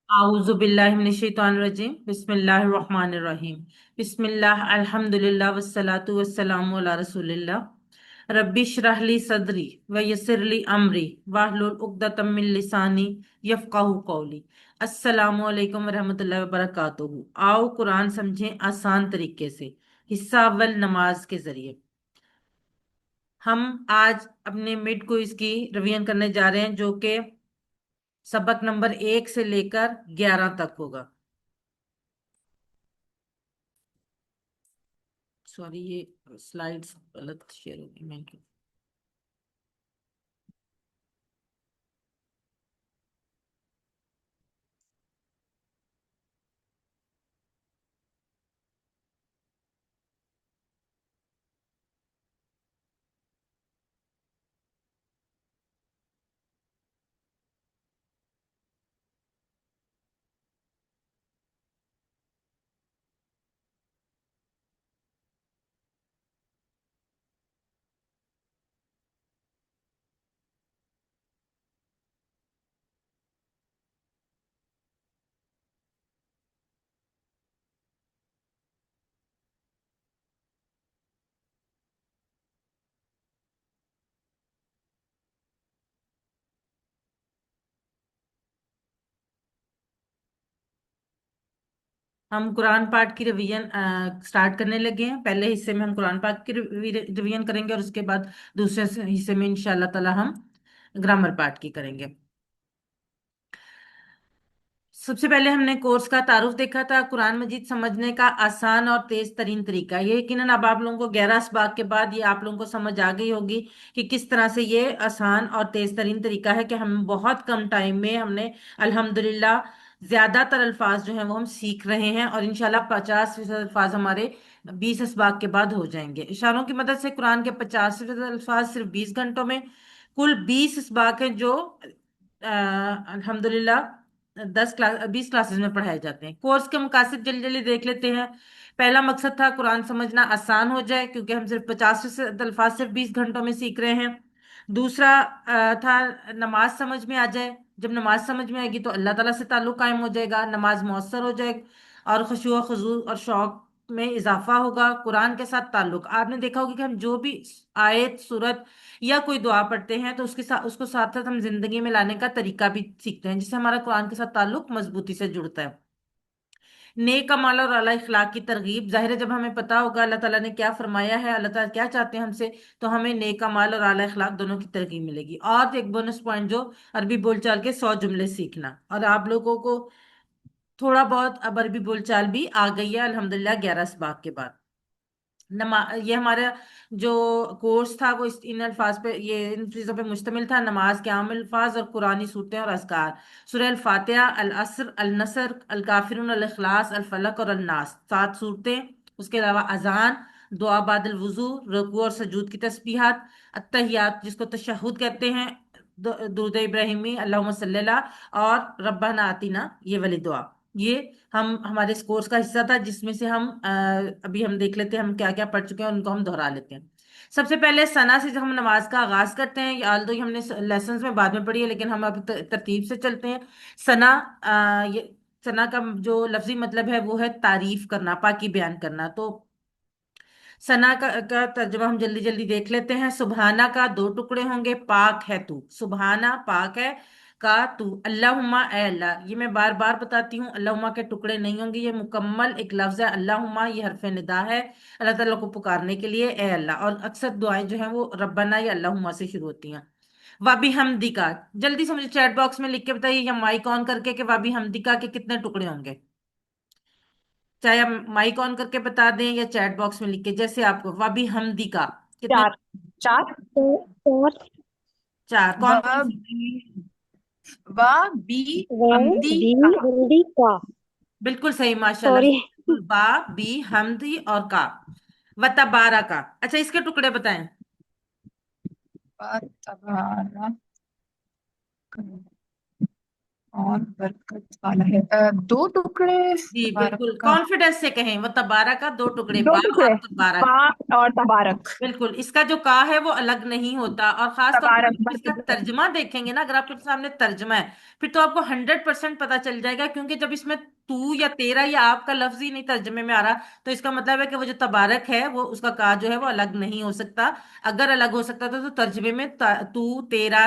आऊज़ु बिल्लाहि मिनश शैतानिर रजीम बिस्मिल्लाहिर रहमानिर रहीम। बिस्मिल्लाह अल्हम्दुलिल्लाह वस्सलातु वस्सलामु अला रसूलिल्लाह। रब्बि इश्रह ली सदरी व यस्सिर ली अमरी वाहलुल उक़दतम मिन लिसानी यफ़क़हू क़ौली। अस्सलामु अलैकुम व रहमतुल्लाहि व बरकातुहू। आओ कुरान समझें आसान तरीके से। हिस्सा अव्वल, नमाज के जरिए। हम आज अपने मिड क्विज की रिवीजन करने जा रहे हैं, जो कि सबक नंबर 1 से लेकर 11 तक होगा। सॉरी, ये स्लाइड्स गलत शेयर होगी। मैं हम कुरान पाठ की रिवीजन स्टार्ट करने लगे हैं। पहले हिस्से में हम कुरान पाठ की रिवीजन करेंगे और उसके बाद दूसरे हिस्से में इंशाल्लाह ताला हम ग्रामर पाठ की करेंगे। सबसे पहले हमने कोर्स का तारुफ देखा था, कुरान मजीद समझने का आसान और तेज तरीन तरीका। ये यकीनन अब आप लोगों को 11 असबाक के बाद ये आप लोगों को समझ आ गई होगी कि किस तरह से ये आसान और तेज तरीन तरीका है कि हम बहुत कम टाइम में हमने अल्हम्दुलिल्लाह ज्यादातर अल्फाज जो हैं वो हम सीख रहे हैं, और इंशाल्लाह 50% अल्फाज हमारे 20 असबाक के बाद हो जाएंगे। इशारों की मदद से कुरान के 50% अल्फाज सिर्फ 20 घंटों में, कुल 20 असबाक हैं जो अल्हम्दुलिल्लाह 20 क्लासेस में पढ़ाए जाते हैं। कोर्स के मकासद जल्दी जल्दी देख लेते हैं। पहला मकसद था कुरान समझना आसान हो जाए, क्योंकि हम सिर्फ 50 से अल्फाज सिर्फ 20 घंटों में सीख रहे हैं। दूसरा था नमाज समझ में आ जाए। जब नमाज समझ में आएगी तो अल्लाह ताला से ताल्लुक कायम हो जाएगा, नमाज मौसर हो जाएगा और खुशू खुजू और शौक में इजाफा होगा। कुरान के साथ ताल्लुक, आपने देखा होगा कि हम जो भी आयत सूरत या कोई दुआ पढ़ते हैं तो उसके साथ उसको साथ साथ हम जिंदगी में लाने का तरीका भी सीखते हैं, जिससे हमारा कुरान के साथ ताल्लुक मजबूती से जुड़ता है। नेक अमाल और अला इखलाक की तरगीब, जाहिर है जब हमें पता होगा अल्लाह ताला ने क्या फरमाया है, अल्लाह ताला क्या चाहते हैं हमसे, तो हमें नेक अमाल और आला इखलाक दोनों की तरगीब मिलेगी। और एक बोनस पॉइंट, जो अरबी बोलचाल के 100 जुमले सीखना। और आप लोगों को थोड़ा बहुत अब अरबी बोलचाल भी आ गई है अल्हम्दुलिल्लाह 11 असबाक के बाद। ये हमारा जो कोर्स था वो इन अल्फाज पे, ये इन चीजों पे मुश्तमिल था: नमाज के आम अल्फाज और कुरानी सूरतें और अज़कार। सूरह अल फातिहा, अल असर, अल नसर, अल काफिरून, अल इखलास, अल फलक और अल नास, 7 सूरतें। उसके अलावा अजान, दुआ बादल वुजू, रुकू और सजूद की तस्बीहात, अत्तहियात जिसको तशहुद कहते हैं, दुरूद इब्राहिमी, अल्लाहुम्मा सल्ली अला, और रब्बना आतिना, ये वाली दुआ। ये हम हमारे इस कोर्स का हिस्सा था, जिसमें से हम अभी हम देख लेते हैं हम क्या क्या पढ़ चुके हैं, उनको हम दोहरा लेते हैं। सबसे पहले सना से जब हम नमाज का आगाज करते हैं, आल्दो ये हमने लेसन्स में बाद में पढ़ी है, लेकिन हम अब तरतीब से चलते हैं। सना, ये सना का जो लफ्जी मतलब है वो है तारीफ करना, पाकी बयान करना। तो सना का तर्जुमा हम जल्दी जल्दी देख लेते हैं। सुबहाना का 2 टुकड़े होंगे, पाक है तू। सुबहाना पाक है, का तू। अल्लाहुम्मा, ए अल्लाह, ये मैं बार बार बताती हूँ, अल्लाहुम्मा के टुकड़े नहीं होंगे, ये मुकम्मल एक लफ्ज है। अल्लाहुम्मा ये हरफ निदा है अल्लाह ताला को पुकारने के लिए, ए अल्लाह। और अक्सर दुआएं जो हैं वो रब्बना या अल्लाहुम्मा से शुरू होती हैं। वाबी हमदी का, जल्दी से मुझे चैट बॉक्स में लिख के बताइए या माइक ऑन करके कि वाबी हमदी का के कितने टुकड़े होंगे। चाहे आप माइक ऑन करके बता दें या चैट बॉक्स में लिख के, जैसे आपको। वाबी हमदी का कितने? चार। चार। और 4। व कौन कौन सी? बी व बी वो हमदी भी का। हिंदी का। बिल्कुल सही, माशाल्लाह। सॉरी। बिल्कुल, बा, बी, हमदी और का। वतबारा का। अच्छा, इसके टुकड़े बताएं। व तबारा और बरकत वाला है। दो टुकड़े। जी तबारक बिल्कुल, का। कॉन्फिडेंस से कहें, वो तबारा का दो टुकड़े, दो बा टुकड़े। और तबारक। बा और तबारक। बिल्कुल, इसका जो का है वो अलग नहीं होता, और खास तौर पर तबारक आप इसका बरकत वाला। तर्जमा देखेंगे ना, अगर आपके सामने तर्जमा है, फिर तो आपको 100% पता चल जाएगा, क्योंकि जब इसमें तू या तेरा या आपका लफ्ज ही नहीं तर्जमे में आ रहा, तो इसका मतलब है कि वो जो तबारक है वो उसका का जो है वो अलग नहीं हो सकता। अगर अलग हो सकता था तो तर्जमे में तू, तेरा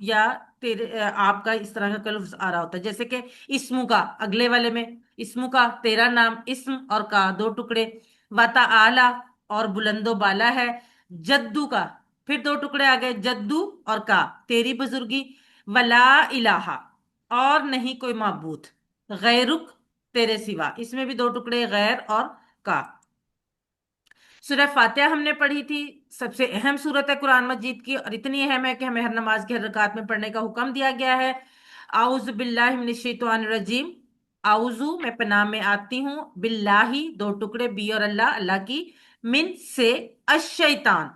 या तेरे आपका इस तरह का लफ्ज आ रहा होता है। जैसे कि इस्मु का, अगले वाले में इस्मु का, तेरा नाम, इस्म और का दो टुकड़े। वाता आला, और बुलंदो बाला है। जद्दू का, फिर दो टुकड़े आ गए, जद्दू और का, तेरी बुजुर्गी। वला इलाहा, और नहीं कोई माबूद, गैरुक, तेरे सिवा, इसमें भी दो टुकड़े, गैर और का। सूरह फातिहा हमने पढ़ी थी, सबसे अहम सूरत है कुरान मजीद की, और इतनी अहम है कि हमें हर नमाज की हर रकात में पढ़ने का हुक्म दिया गया है। आउज़ बिल्लाहि मिनश शैतानिर रजीम। आउज़ु, मैं पनाह में आती हूँ, बिल्लाही, दो टुकड़े, बी और अल्लाह, अल्लाह की, मिन से, अश-शैतान,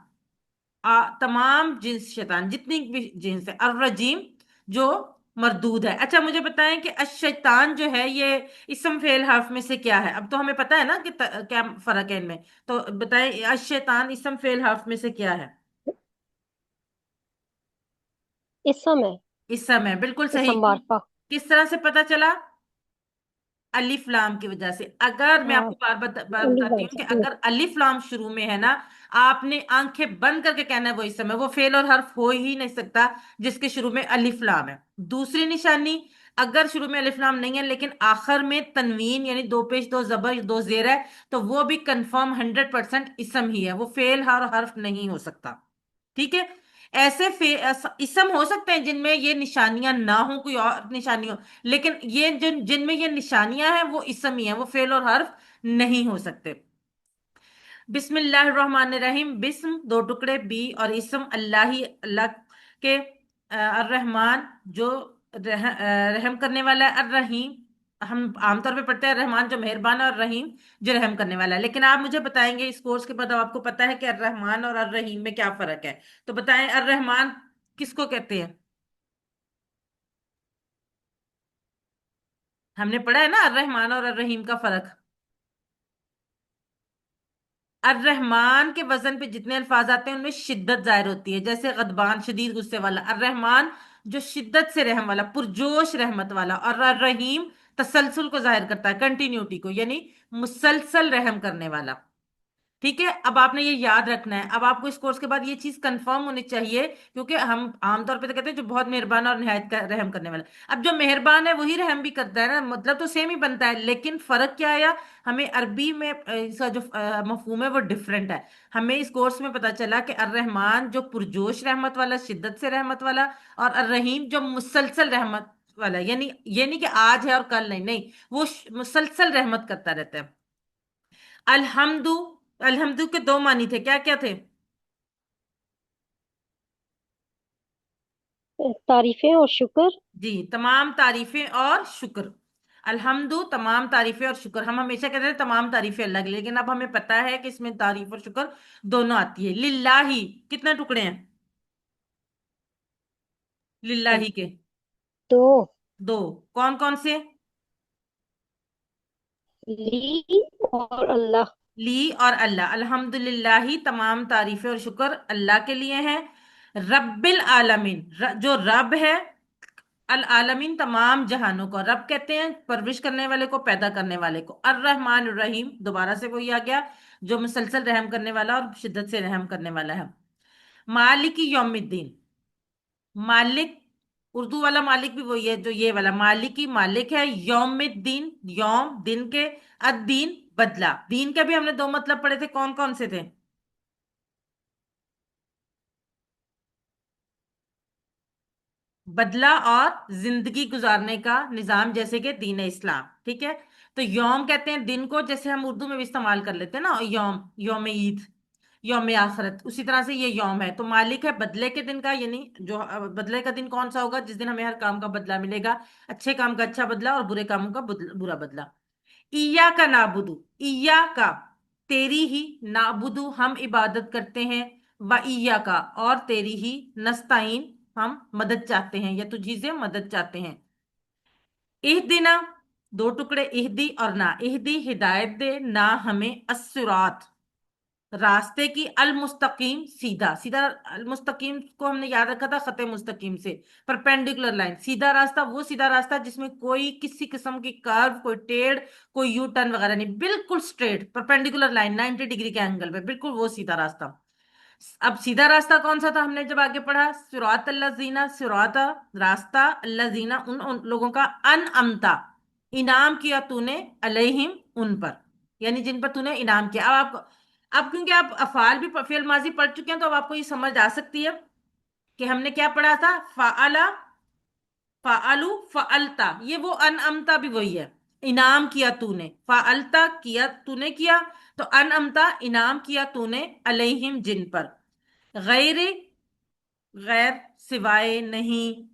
तमाम जिन्स शैतान, जितनी भी जिन्स है, और रजीम, जो मरदूद है। अच्छा मुझे बताएं कि अश-शैतान जो है ये इसम फेल हर्फ में से क्या है? अब तो हमें पता है ना कि क्या फर्क है इनमें। तो बताएं, अश-शैतान इसम फेल हर्फ में से क्या है? इस समय। इसम है, बिल्कुल सही। इसम मार्फा। किस तरह से पता चला? अलिफ लाम की वजह से। अगर मैं हाँ। आपको बार बार अली बताती हूँ कि अगर अलिफ लाम शुरू में है ना, आपने आंखें बंद करके कहना है वो इस समय, वो फेल और हर्फ हो ही नहीं सकता जिसके शुरू में अलिफ लाम है। दूसरी निशानी, अगर शुरू में अलिफ लाम नहीं है लेकिन आखिर में तनवीन यानी दो पेश दो जबर दो जेर है, तो वो भी कंफर्म 100% इसम ही है, वो फेल और हर्फ नहीं हो सकता। ठीक है। ऐसे इसम हो सकते हैं जिनमें ये निशानियां ना हो, कोई और निशानी हो, लेकिन ये जिनमें ये निशानियां हैं वो इसम ही है, वो फेल और हर्फ नहीं हो सकते। बिस्मिल्लाहिर्रहमानिर्रहीम, बिस्म दो टुकड़े, बी और इसम, अल्लाह ही, अल्लाह के, अर्रहमान जो रहम करने वाला है, अर्रहीम, हम आमतौर पे पढ़ते हैं रहमान जो मेहरबान है, और रहीम जो रहम करने वाला है। लेकिन आप मुझे बताएंगे इस कोर्स के बाद अब आपको पता है कि अर्रहमान और अर्रहीम में क्या फर्क है। तो बताएं, अर्रहमान किसको कहते हैं? हमने पढ़ा है ना अर्रहमान और अर्रहीम का फर्क। अर्रहमान के वजन पे जितने अल्फाज आते हैं उनमें शिद्दत जाहिर होती है, जैसे गदबान, शदीद गुस्से वाला। अर्रहमान जो शिद्दत से रहम वाला, पुरजोश रहमत वाला, और अर्रहीम तसलसल को जाहिर करता है, कंटिन्यूटी को, यानी मुसलसल रहम करने वाला। ठीक है, अब आपने ये याद रखना है। अब आपको इस कोर्स के बाद ये चीज कंफर्म होनी चाहिए, क्योंकि हम आमतौर पे तो कहते हैं जो बहुत मेहरबान और निहायत का रहम करने वाला है। अब जो मेहरबान है वही रहम भी करता है ना, मतलब तो सेम ही बनता है, लेकिन फर्क क्या आया? हमें अरबी में इसका जो मफहूम है वो डिफरेंट है। हमें इस कोर्स में पता चला कि अर्रहमान जो पुरजोश रहमत वाला, शिद्दत से रहमत वाला, और अर्रहीम जो मुसलसल रहमत वाला, यानी ये नहीं कि आज है और कल नहीं, नहीं, वो मुसलसल रहमत करता रहता है। अल्हम्दु, अल्हम्दु के दो मानी थे, क्या क्या थे? तारीफें और शुक्र। जी, तमाम तारीफें और शुक्र। अल्हम्दु, तमाम तारीफें और शुक्र। हम हमेशा कहते हैं तमाम तारीफें अलग, लेकिन अब हमें पता है कि इसमें तारीफ और शुक्र दोनों आती है। लिल्लाही, कितने टुकड़े हैं लिल्लाही के? दो। दो। कौन कौन से? ली और अल्लाह। ली और अल्लाह। अल्हम्दुलिल्लाही, तमाम तारीफें और शुक्र अल्लाह के लिए हैं। रब्बिल आलमीन, जो रब है, अल आलमीन, तमाम जहानों को रब कहते हैं, परवरिश करने वाले को, पैदा करने वाले को। अर रहमान रहीम, दोबारा से वही आ गया, जो मुसलसल रहम करने वाला और शिद्दत से रहम करने वाला है। मालिकी यौमिद्दीन, मालिक, उर्दू वाला मालिक भी वही है जो ये वाला मालिकी, मालिक है। यौमिद्दीन, यौम दिन के, अद्दीन बदला। दीन के भी हमने दो मतलब पढ़े थे, कौन कौन से थे? बदला और जिंदगी गुजारने का निजाम, जैसे कि दीन इस्लाम। ठीक है। तो यौम कहते हैं दिन को, जैसे हम उर्दू में भी इस्तेमाल कर लेते हैं ना, यौम, यौम ईद, यौम आखिरत, उसी तरह से ये यौम है। तो मालिक है बदले के दिन का, यानी जो बदले का दिन कौन सा होगा? जिस दिन हमें हर काम का बदला मिलेगा, अच्छे काम का अच्छा बदला और बुरे कामों का बुरा बदला। ईया का नाबुदू, ईया का, तेरी ही, नाबुदू हम इबादत करते हैं, व ईया का, और तेरी ही, नस्ताइन हम मदद चाहते हैं या तुझी से मदद चाहते हैं। इहदिना, दो टुकड़े, इहदी और ना, इहदी हिदायत दे ना हमें, अस्सिरात रास्ते की, अल मुस्तकीम सीधा सीधा, अल मुस्तकीम को हमने याद रखा था खते मुस्तकीम से, परपेंडिकुलर लाइन, सीधा रास्ता, वो सीधा रास्ता जिसमें कोई किसी किस्म की कर्व, कोई टेढ़, कोई यू टर्न वगैरह नहीं, बिल्कुल स्ट्रेट परपेंडिकुलर लाइन 90 डिग्री के एंगल पे, बिल्कुल वो सीधा रास्ता। अब सीधा रास्ता कौन सा था हमने जब आगे पढ़ा, सिरात अल्लाजीना, सिरात रास्ता, अल्लाजीना उन लोगों का, अन अमता इनाम किया तूने, अलैहिम उन पर, यानी जिन पर तूने इनाम किया। अब क्योंकि आप अफाल भी फेल माजी पढ़ चुके हैं तो अब आपको ये समझ आ सकती है कि हमने क्या पढ़ा था, फाअला, फाअलू, फाअलता, ये वो अनअमता भी वही है, इनाम किया तूने, फाअलता किया तूने किया, तो अनअमता इनाम किया तूने, अलैहिम जिन पर, गैर, गैर सिवाय नहीं,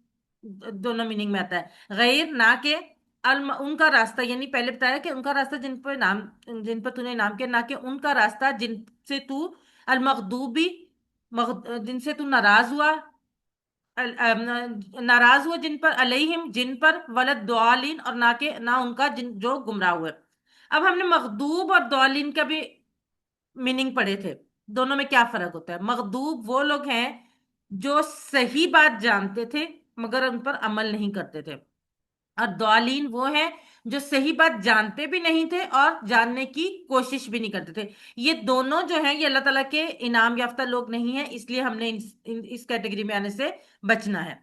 दोनों मीनिंग में आता है, गैर ना के, अल उनका रास्ता, यानी पहले बताया कि उनका रास्ता जिन पर नाम, जिन पर तूने नाम किया, ना कि उनका रास्ता जिनसे तू, अल मखदूबी, जिनसे तू नाराज हुआ, नाराज हुआ जिन पर, अलैहिम जिन पर, वलद दुआलिन और ना के ना उनका जिन जो गुमराह हुए। अब हमने मखदूब और दुआलिन का भी मीनिंग पढ़े थे, दोनों में क्या फर्क होता है। मखदूब वो लोग हैं जो सही बात जानते थे मगर उन पर अमल नहीं करते थे, और दौलीन वो हैं जो सही बात जानते भी नहीं थे और जानने की कोशिश भी नहीं करते थे। ये दोनों जो हैं ये अल्लाह ताला के इनाम याफ्ता लोग नहीं हैं, इसलिए हमने इस कैटेगरी में आने से बचना है।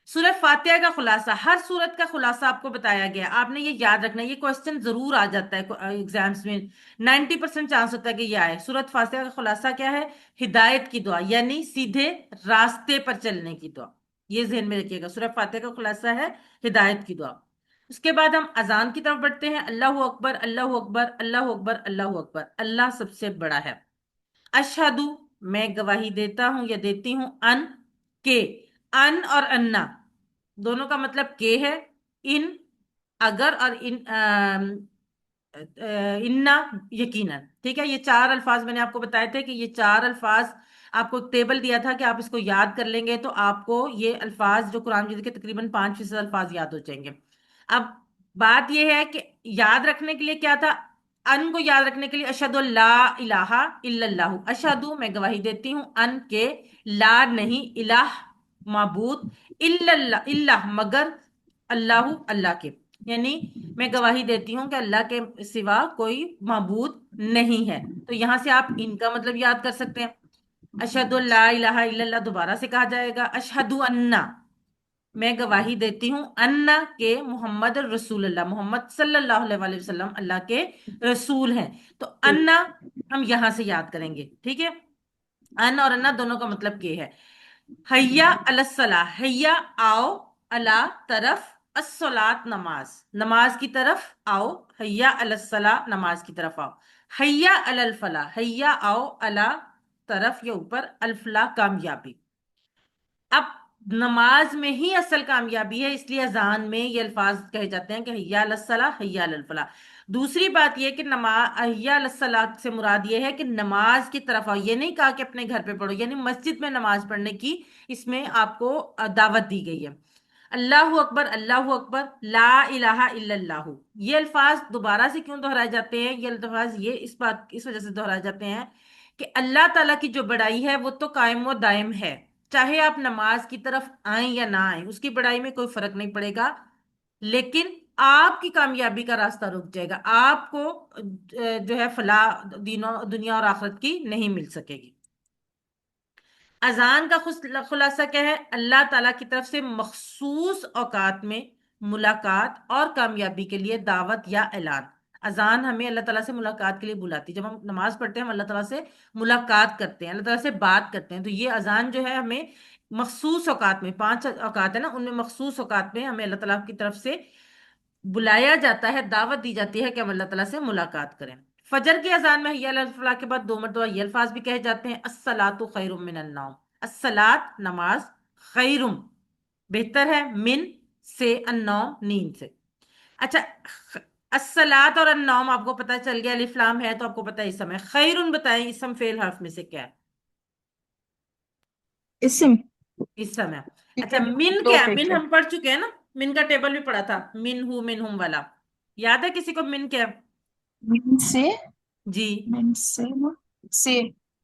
सूरह फातिहा का खुलासा, हर सूरत का खुलासा आपको बताया गया, आपने ये याद रखना, ये क्वेश्चन जरूर आ जाता है एग्जाम्स में, 90% चांस होता है कि ये आए। सूरत फातिहा का खुलासा क्या है, हिदायत की दुआ, यानी सीधे रास्ते पर चलने की दुआ, ये जहन में रखिएगा। सूरह फातिहा का खुलासा है हिदायत की दुआ। उसके बाद हम अजान की तरफ बढ़ते हैं, अल्लाह अकबर, अल्लाह अकबर, अल्लाह अकबर, अल्लाह अकबर, अल्लाह सबसे बड़ा है। अशहदु, मैं गवाही देता हूं या देती हूं, अन के, अन और अन्ना दोनों का मतलब के है, इन अगर, और इन्ना यकीनन, ठीक है। ये चार अल्फाज मैंने आपको बताए थे कि ये चार अल्फाज, आपको एक टेबल दिया था कि आप इसको याद कर लेंगे तो आपको ये अल्फाज जो कुरान मजीद के तकरीबन 5% अल्फाज याद हो जाएंगे। अब बात यह है कि याद रखने के लिए क्या था, अन को याद रखने के लिए, अशहदु ला इलाहा इल्लल्लाहु, अशहदु मैं गवाही देती हूँ, अन के, ला नहीं, इलाह माबूद, इल्लल्लाह इल्लाह मगर, अल्लाहु अल्लाह के, यानी मैं गवाही देती हूँ कि अल्लाह के सिवा कोई माबूद नहीं है। तो यहां से आप इनका मतलब याद कर सकते हैं। अशहदु ला इलाहा इल्लल्लाह दोबारा से कहा जाएगा, अशहदु अन्ना मैं गवाही देती हूँ, अन्ना के मोहम्मद रसूलुल्लाह, मोहम्मद सल्लल्लाहु अलैहि वसल्लम अल्लाह के रसूल हैं। तो अन्ना हम यहां से याद करेंगे, ठीक है। अन और अन्ना दोनों का मतलब के है। हैया अलसला, हैया आओ, अला तरफ, अस्सलात नमाज, नमाज की तरफ आओ, हैया अलसला नमाज की तरफ आओ। हैया अलल फला, हैया आओ, अला तरफ या ऊपर, अल फला कामयाबी। अब नमाज में ही असल कामयाबी है, इसलिए अजान में ये अल्फाज कहे जाते हैं कि हैया अलसला, हैया अलल फला। दूसरी बात यह कि नमाज, हैया अलसला से मुराद ये है कि नमाज की तरफ आओ, ये नहीं कहा कि अपने घर पे पढ़ो, यानी मस्जिद में नमाज पढ़ने की इसमें आपको दावत दी गई है। अल्लाह अकबर, अल्लाह अकबर, ला इलाहा इल्लल्लाहु, ये अल्फाज दोबारा से क्यों दोहराए जाते हैं, ये अल्फाज ये इस वजह से दोहराए जाते हैं कि अल्लाह ताला की जो बड़ाई है वो तो कायम व दायम है, चाहे आप नमाज की तरफ आए या ना आए उसकी बड़ाई में कोई फर्क नहीं पड़ेगा, लेकिन आपकी कामयाबी का रास्ता रुक जाएगा, आपको जो है फलाह दीनों दुनिया और आखिरत की नहीं मिल सकेगी। अजान का खुलासा क्या है, अल्लाह ताला की तरफ से मखसूस औकात में मुलाकात और कामयाबी के लिए दावत या ऐलान। अजान हमें अल्लाह ताला से मुलाकात के लिए बुलाती है, जब हम नमाज पढ़ते हैं हम अल्लाह ताला से मुलाकात करते हैं, अल्लाह ताला से बात करते हैं, तो ये अजान जो है हमें मखसूस औकात में, 5 औकात है ना, उनमें मखसूस औकात में हमें अल्लाह ताला की तरफ से बुलाया जाता है, दावत दी जाती है कि हम अल्लाह ताला से मुलाकात करें। फजर की अजान में हिया अल फलाह के बाद 2 मरतबा ये अल्फाज भी कहे जाते हैं, अस्सलातु खैरुम मिनन नौम, अस्सलात नमाज, खैरुम बेहतर है, मिन से, अन्नौम नींद से। अच्छा, अस्सलात और अन्नौम आपको पता चल गया, अलिफ लाम है तो आपको पता है। इस समय खैरुन बताएं, इसम फेल हर्फ में से क्या है इसम। इस समय? ठीक अच्छा, है, मिन दो क्या है, ठीक मिन है। हम पढ़ चुके हैं ना, मिन का टेबल भी पढ़ा था, मिन हुम वाला। याद है किसी को मिन क्या? मीन से। जी। मीन से।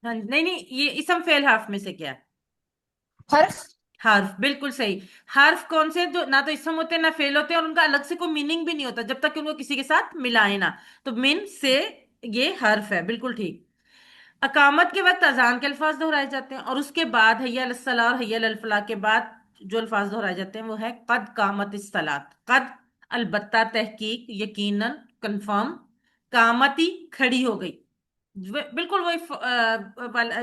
हाँ, नहीं नहीं, ये इसम फेल हाफ में से क्या है? हर्फ। हर्फ, बिल्कुल सही। हर्फ कौन से हैं जो ना तो इसम होते हैं ना फेल होते हैं, और उनका अलग से कोई मीनिंग भी नहीं होता जब तक कि उनको किसी के साथ मिलाए ना। तो मिन से ये हर्फ है, बिल्कुल ठीक। अकामत के वक्त अजान के अल्फाज दोहराए जाते हैं, और उसके बाद हैया अलस्सलाह और हैया अल फलाह के बाद जो अल्फाज दोहराए जाते हैं वो है कद कामत सलात। कद, अलबत्ता, तहकीक, यकीनन, कंफर्म। कामती, खड़ी हो गई। बिल्कुल वही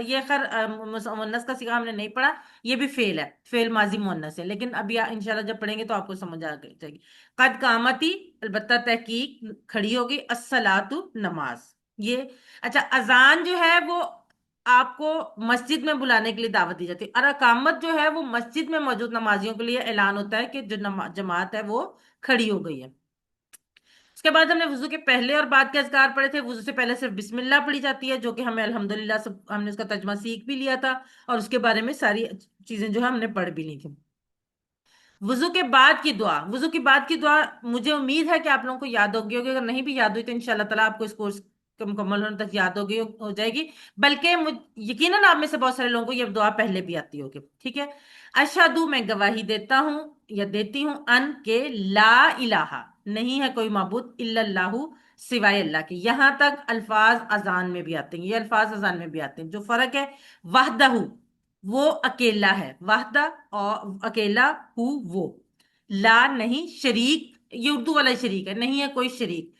ये खैर मुन्नस का सिगा हमने नहीं पढ़ा। ये भी फेल है, फेल माजी मुन्नस है, लेकिन अभी इंशाल्लाह जब पढ़ेंगे तो आपको समझ आ जाएगी। कद कामती, अलबत्ता, तहकीक, खड़ी हो गई, अस्सलातु, नमाज। ये अच्छा, अजान जो है वो आपको मस्जिद में बुलाने के लिए दावत दी जाती है, और अकामत जो है वो मस्जिद में मौजूद नमाजियों के लिए ऐलान होता है कि जो जमात है वो खड़ी हो गई है। उसके बाद हमने वुजू के पहले और बाद के अज़कार पढ़े थे। वुजू से पहले सिर्फ बिस्मिल्लाह पढ़ी जाती है, जो कि हमें अल्हम्दुलिल्लाह सब हमने उसका तर्जुमा सीख भी लिया था, और उसके बारे में सारी चीजें जो है हमने पढ़ भी ली थी। वुजू के बाद की दुआ, वुजू के बाद की दुआ मुझे उम्मीद है कि आप लोगों को याद होगी, अगर नहीं भी याद हुई तो इंशाल्लाह ताला आपको इस कोर्स के मुकम्मल होने तक याद होगी, हो जाएगी। बल्कि यकीनन आप में से बहुत सारे लोगों को यह दुआ पहले भी आती होगी। ठीक है। अशहदु, मैं गवाही देता हूँ या देती हूँ, अन के ला इलाहा, नहीं है कोई माबूद, इल्लल्लाहु, सिवाय अल्लाह के। यहां तक अल्फाज अजान में भी आते हैं, ये अल्फाज अजान में भी आते हैं। जो फर्क है, वहदहू, वो अकेला है, वाहदा और अकेला, हु वो। ला नहीं, शरीक, ये उर्दू वाला ही शरीक है, नहीं है कोई शरीक,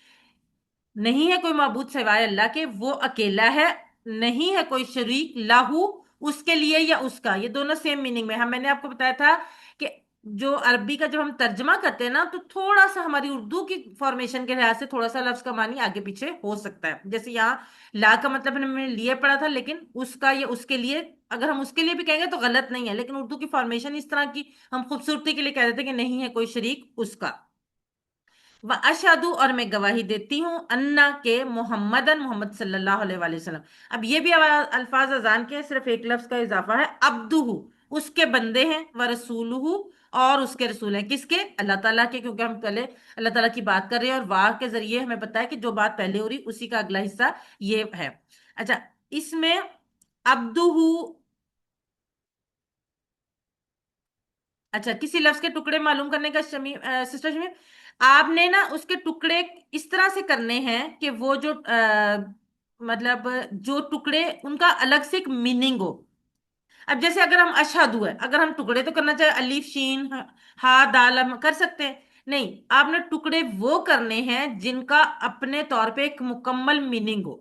नहीं है कोई माबूद सिवाय अल्लाह के, वो अकेला है, नहीं है कोई शरीक, लाहू, उसके लिए या उसका, ये दोनों सेम मीनिंग में है। मैंने आपको बताया था कि जो अरबी का जब हम तर्जमा करते हैं ना, तो थोड़ा सा हमारी उर्दू की फॉर्मेशन के लिहाज से थोड़ा सा लफ्ज का मानी आगे पीछे हो सकता है। जैसे यहाँ ला का मतलब हमने लिए पढ़ा था, लेकिन उसका या उसके लिए, अगर हम उसके लिए भी कहेंगे तो गलत नहीं है, लेकिन उर्दू की फॉर्मेशन इस तरह की, हम खूबसूरती के लिए कह देते हैं कि नहीं है कोई शरीक उसका। व अशहदु, और मैं गवाही देती हूँ, अन्ना के मोहम्मदन, मोहम्मद सल्लल्लाहु अलैहि वसल्लम। अब ये भी अल्फाज अजान के सिर्फ एक लफ्ज का इजाफा है, अब्दुहु, उसके बंदे हैं, व रसूलुहु, और उसके रसूल हैं। किसके? अल्लाह ताला के, क्योंकि हम पहले अल्लाह ताला की बात कर रहे हैं, और वाह के जरिए हमें पता है कि जो बात पहले हो रही उसी का अगला हिस्सा ये है। अच्छा, इसमें अब्दुहु, अच्छा, किसी लफ्ज के टुकड़े मालूम करने का सिस्टर शमी, आपने ना उसके टुकड़े इस तरह से करने हैं कि वो जो मतलब जो टुकड़े उनका अलग से एक मीनिंग हो। अब जैसे अगर हम अशहदु है, अगर हम टुकड़े तो करना चाहे अलीफ शीन हा दाल, हम कर सकते हैं। नहीं, आपने टुकड़े वो करने हैं जिनका अपने तौर पे एक मुकम्मल मीनिंग हो।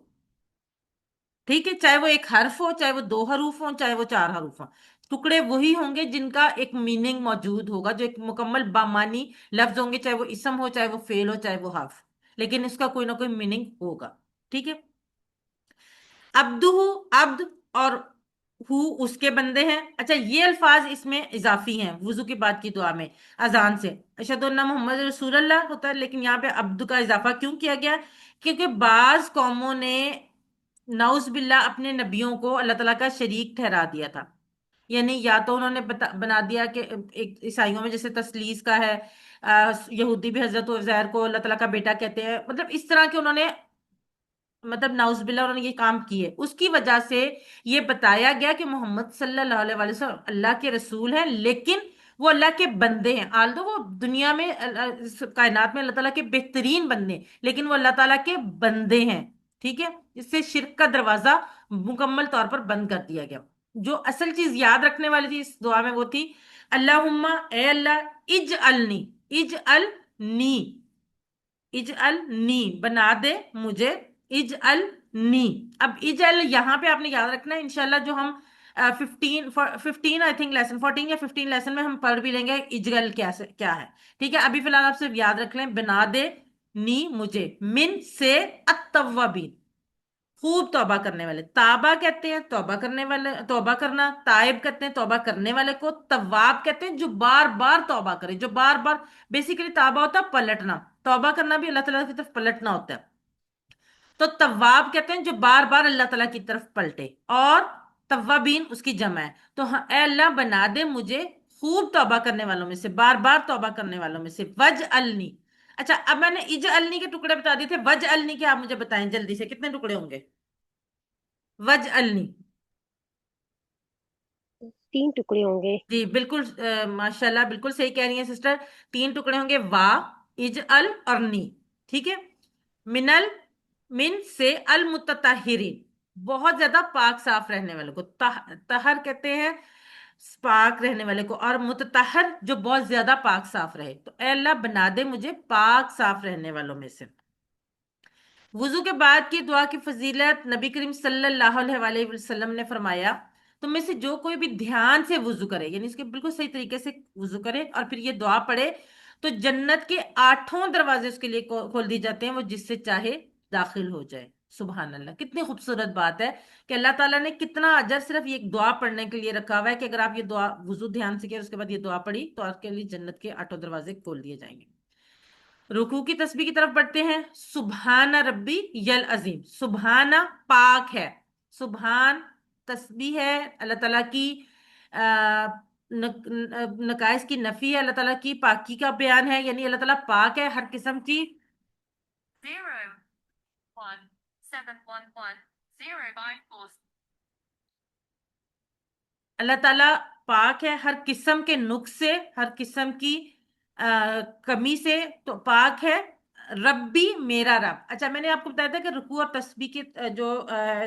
ठीक है, चाहे वो एक हर्फ हो, चाहे वो दो हरूफ हो, चाहे वो चार हरूफ हो, टुकड़े वही होंगे जिनका एक मीनिंग मौजूद होगा, जो एक मुकम्मल बामानी लफ्ज होंगे, चाहे वो इसम हो, चाहे वो फेल हो, चाहे वो हर्फ, लेकिन इसका कोई ना कोई मीनिंग होगा। ठीक है। अब्दुहु, अब्द, और हु, उसके बंदे हैं। अच्छा, ये अल्फाज इसमें इजाफी हैं वुजू की बात की दुआ में, अजान से। अशहदु अन्ना मोहम्मद रसूलुल्लाह होता है, लेकिन यहाँ पे अब्द का इजाफा क्यों किया गया? क्योंकि बाज कौमों ने नाउज बिल्ला अपने नबियों को अल्लाह ताला का शरीक ठहरा दिया था। यानी या तो उन्होंने बना दिया कि एक ईसाइयों में जैसे तस्लीस का है, यहूदी भी हजरत उज़ैर को अल्लाह ताला का बेटा कहते हैं, मतलब इस तरह के उन्होंने, मतलब नाउजुबिल्लाह उन्होंने ये काम किए, उसकी वजह से ये बताया गया कि मोहम्मद सल्लल्लाहु अलैहि वसल्लम अल्लाह के रसूल हैं, लेकिन वो अल्लाह के बंदे हैं। आल्दो वो दुनिया में इस कायनात में अल्लाह ताला के बेहतरीन बंदे हैं, लेकिन वो अल्लाह ताला के बंदे हैं। ठीक है। इससे शिर्क का दरवाजा मुकम्मल तौर पर बंद कर दिया गया। जो असल चीज याद रखने वाली थी इस दुआ में वो थी, अल्लाहुम्मा, ए अल्लाह, इज अलनी, इज अल नी, इज अल नी, बना दे मुझे, इज अल नी। अब इज अल यहाँ पे आपने याद रखना है, इंशाल्लाह जो हम 15 आई थिंक लेसन 14 या 15 लेसन में हम पढ़ भी लेंगे इजगल क्या क्या है। ठीक है, अभी फिलहाल आप सिर्फ याद रख लें, बना दे नी मुझे, मिन से अत्तवाबीन, खूब तौबा करने वाले। ताबा कहते हैं तौबा करने वाले, तौबा करना। ताइब कहते हैं तौबा करने वाले को। तवाब कहते हैं जो बार बार तौबा करे, जो बार बार, बेसिकली ताबा होता है पलटना, तौबा करना भी अल्लाह ताला की तरफ पलटना होता है। तो तवाब कहते हैं जो बार बार अल्लाह ताला की तरफ पलटे, और तवाबीन उसकी जमा है। तो हाँ, ए अल्लाह बना दे मुझे खूब तौबा करने वालों में से, बार बार तौबा करने वालों में से। वज अलनी। अच्छा, अब मैंने इज अलनी के टुकड़े बता दिए थे, वज अलनी के आप मुझे बताएं जल्दी से कितने टुकड़े होंगे? वज अलनी। 3 टुकड़े होंगे। जी बिल्कुल, माशाल्लाह, बिल्कुल सही कह रही हैं सिस्टर। 3 टुकड़े होंगे, वा, इज अल और नी। ठीक है। मिनल, मिन से, अल मुतताहिरीन, बहुत ज्यादा पाक साफ रहने वाले को तहर कहते हैं, पाक रहने वाले को। और मुततहर जो बहुत ज्यादा पाक साफ रहे। तो ए अल्लाह बना दे मुझे पाक साफ रहने वालों में से। वुजू के बाद की दुआ की फजीलत नबी करीम सल्लल्लाहु अलैहि वसल्लम ने फरमाया, तुम में से जो कोई भी ध्यान से वुजू करे, यानी इसके बिल्कुल सही तरीके से वुजू करे और फिर ये दुआ पढ़े, तो जन्नत के 8 दरवाजे उसके लिए खोल दिए जाते हैं, वो जिससे चाहे दाखिल हो जाए। सुभान अल्लाह, कितनी खूबसूरत बात है कि अल्लाह ताला ने कितना अजर सिर्फ ये एक दुआ पढ़ने के लिए रखा हुआ है, कि अगर आप ये दुआ वुजू ध्यान से किया उसके बाद ये दुआ पढ़ी तो आपके लिए जन्नत के 8 दरवाजे खोल दिए जाएंगे। रुकू की तस्बीह की तरफ बढ़ते हैं। सुबहाना रब्बी यल अजीम। सुबहाना पाक है, सुबहान तस्बीह है अल्लाह ताला की, नकाइस की नफी है, अल्लाह ताला की पाकी का बयान है, यानी अल्लाह ताला पाक है हर किस्म की। 0171105 अल्लाह ताला पाक है हर किस्म के नुक्स से, हर किस्म की कमी से, तो पाक है। रब्बी मेरा रब। अच्छा, मैंने आपको बताया था कि रुकू और तस्बीह के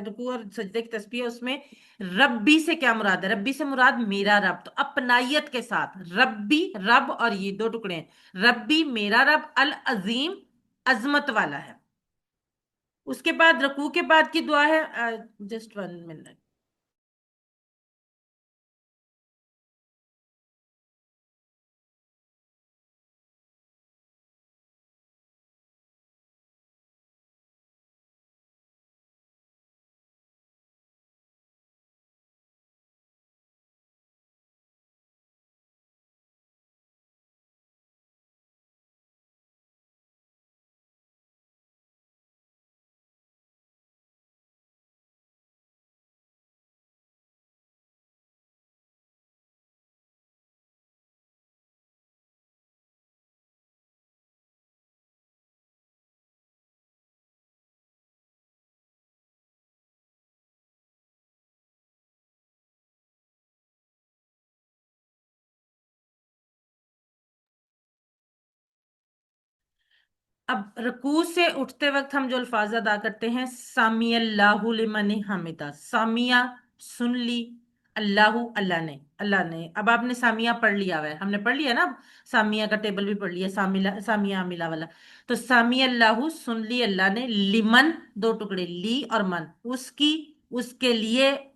रुकू और सजदे की तस्बीह है, उसमें रब्बी से क्या मुराद है? रब्बी से मुराद मेरा रब, तो अपनायत के साथ रब्बी, रब और ये 2 टुकड़े हैं। रब्बी मेरा रब, अल अजीम अजमत वाला है। उसके बाद रुकू के बाद की दुआ है, जस्ट 1 मिनट। अब रकू से उठते वक्त हम जो अल्फाज अदा करते हैं, सामी अल्लाहु लिमन हमिदा। सामिया सुन ली, अल्लाहु अल्लाह ने। अब आपने सामिया पढ़ लिया हुआ है, हमने पढ़ लिया ना, अब सामिया का टेबल भी पढ़ लिया, सामिया अमिला वाला। तो सामी अल्लाहु सुन ली अल्लाह ने, लिमन 2 टुकड़े, ली और मन, उसकी, उसके लिए,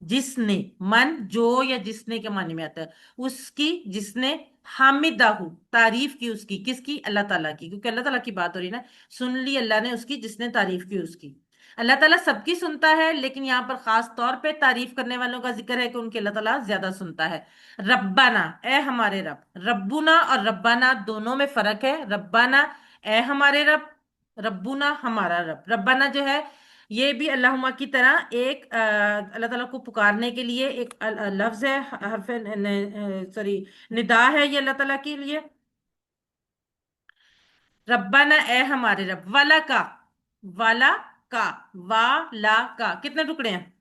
जिसने, मन जो या जिसने के माने में आता है, उसकी जिसने, हामिदाहू तारीफ की उसकी, किसकी? अल्लाह ताला की, क्योंकि अल्लाह ताला की बात हो रही है ना। सुन ली अल्लाह ने उसकी जिसने तारीफ की उसकी। अल्लाह ताला सबकी सुनता है, लेकिन यहाँ पर खास तौर पे तारीफ करने वालों का जिक्र है कि उनके अल्लाह ताला ज्यादा सुनता है। रब्बाना, ए हमारे रब। रब्बुना और रब्बाना दोनों में फर्क है। रब्बाना ए हमारे रब, रब्बुना हमारा रब। रब्बाना जो है ये भी अल्लाहुम्मा की तरह एक अल्लाह ताला को पुकारने के लिए एक लफ्ज है, हरफ सॉरी निदा है ये अल्लाह ताला के लिए। रब्बाना ए हमारे रब, वाला का, वाला का, वाला का कितने टुकड़े हैं?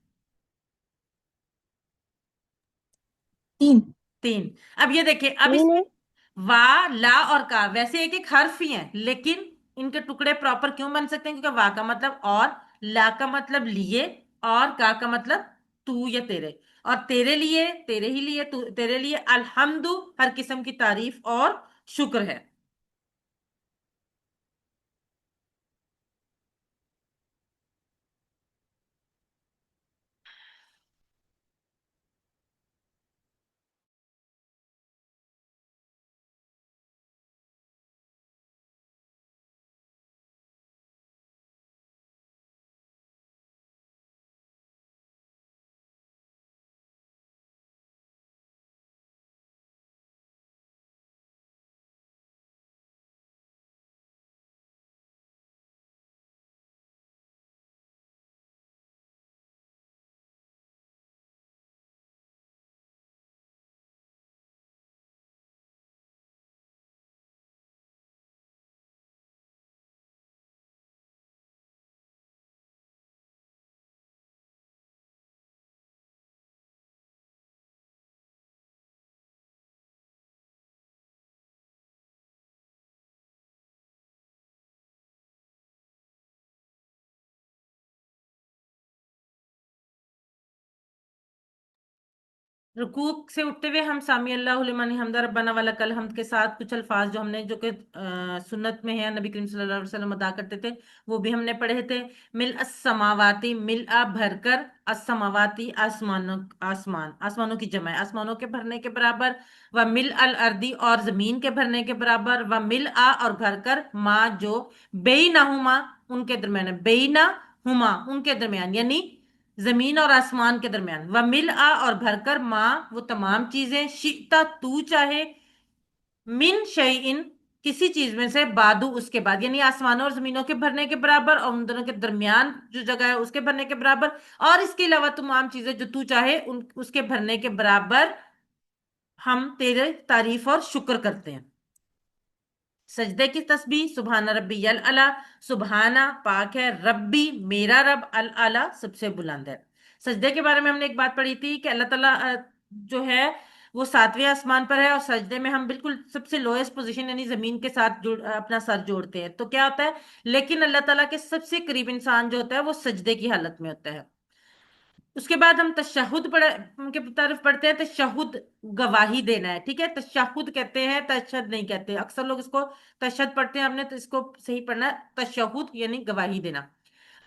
3। 3। अब ये देखिए, अब 3 है। इसमें वा, ला और का वैसे एक एक हर्फ ही हैं, लेकिन इनके टुकड़े प्रॉपर क्यों बन सकते हैं? क्योंकि वा का मतलब और, ला का मतलब लिए, और का मतलब तू या तेरे। और तेरे लिए, तेरे ही लिए, तू तेरे लिए अल्हम्दु हर किस्म की तारीफ और शुक्र है। रुकू से उठते हुए हम सामी अल्लाहु लिमन हम्दा रब्बना वलकल हम्द के साथ कुछ अल्फाज जो हमने जो कि सुन्नत में है, नबी करीम सल्लल्लाहु अलैहि वसल्लम अदा करते थे, वो भी हमने पढ़े थे। मिल अस्समावाती, मिल आ भरकर, अस्समावाती आसमानों, आसमान, आसमानों की जमा है, आसमानों के भरने के बराबर। व मिल अल अर्दी, और जमीन के भरने के बराबर। व मिल आ, और भरकर, माँ जो बेइना हुमा, उनके दरमियान है, बेइना हुमा उनके दरमियान, यानी जमीन और आसमान के दरमियान। व मिल आ, और भरकर, माँ वो तमाम चीजें, शिता तू चाहे, मिन शयइन किसी चीज में से, बादू उसके बाद, यानी आसमानों और जमीनों के भरने के बराबर, और उन दोनों के दरमियान जो जगह है उसके भरने के बराबर, और इसके अलावा तमाम चीजें जो तू चाहे उन उसके भरने के बराबर, हम तेरे तारीफ और शुक्र करते हैं। सजदे की तस्बीह, सुबहाना रब्बी अल अला, सुबहाना पाक है, रब्बी मेरा रब, अल अला सबसे बुलंद है। सजदे के बारे में हमने एक बात पढ़ी थी कि अल्लाह ताला जो है वो सातवें आसमान पर है, और सजदे में हम बिल्कुल सबसे लोएस्ट पोजीशन यानी जमीन के साथ अपना सर जोड़ते हैं। तो क्या होता है, लेकिन अल्लाह ताला के सबसे करीब इंसान जो होता है वो सजदे की हालत में होता है। उसके बाद हम तशहुद पढ़ उनके तरफ पढ़ते हैं। तशहुद गवाही देना है, ठीक है, तशहुद कहते हैं, तशहद नहीं कहते। अक्सर लोग इसको तशहद पढ़ते हैं, हमने तो इसको सही पढ़ना है तशहुद, यानी गवाही देना।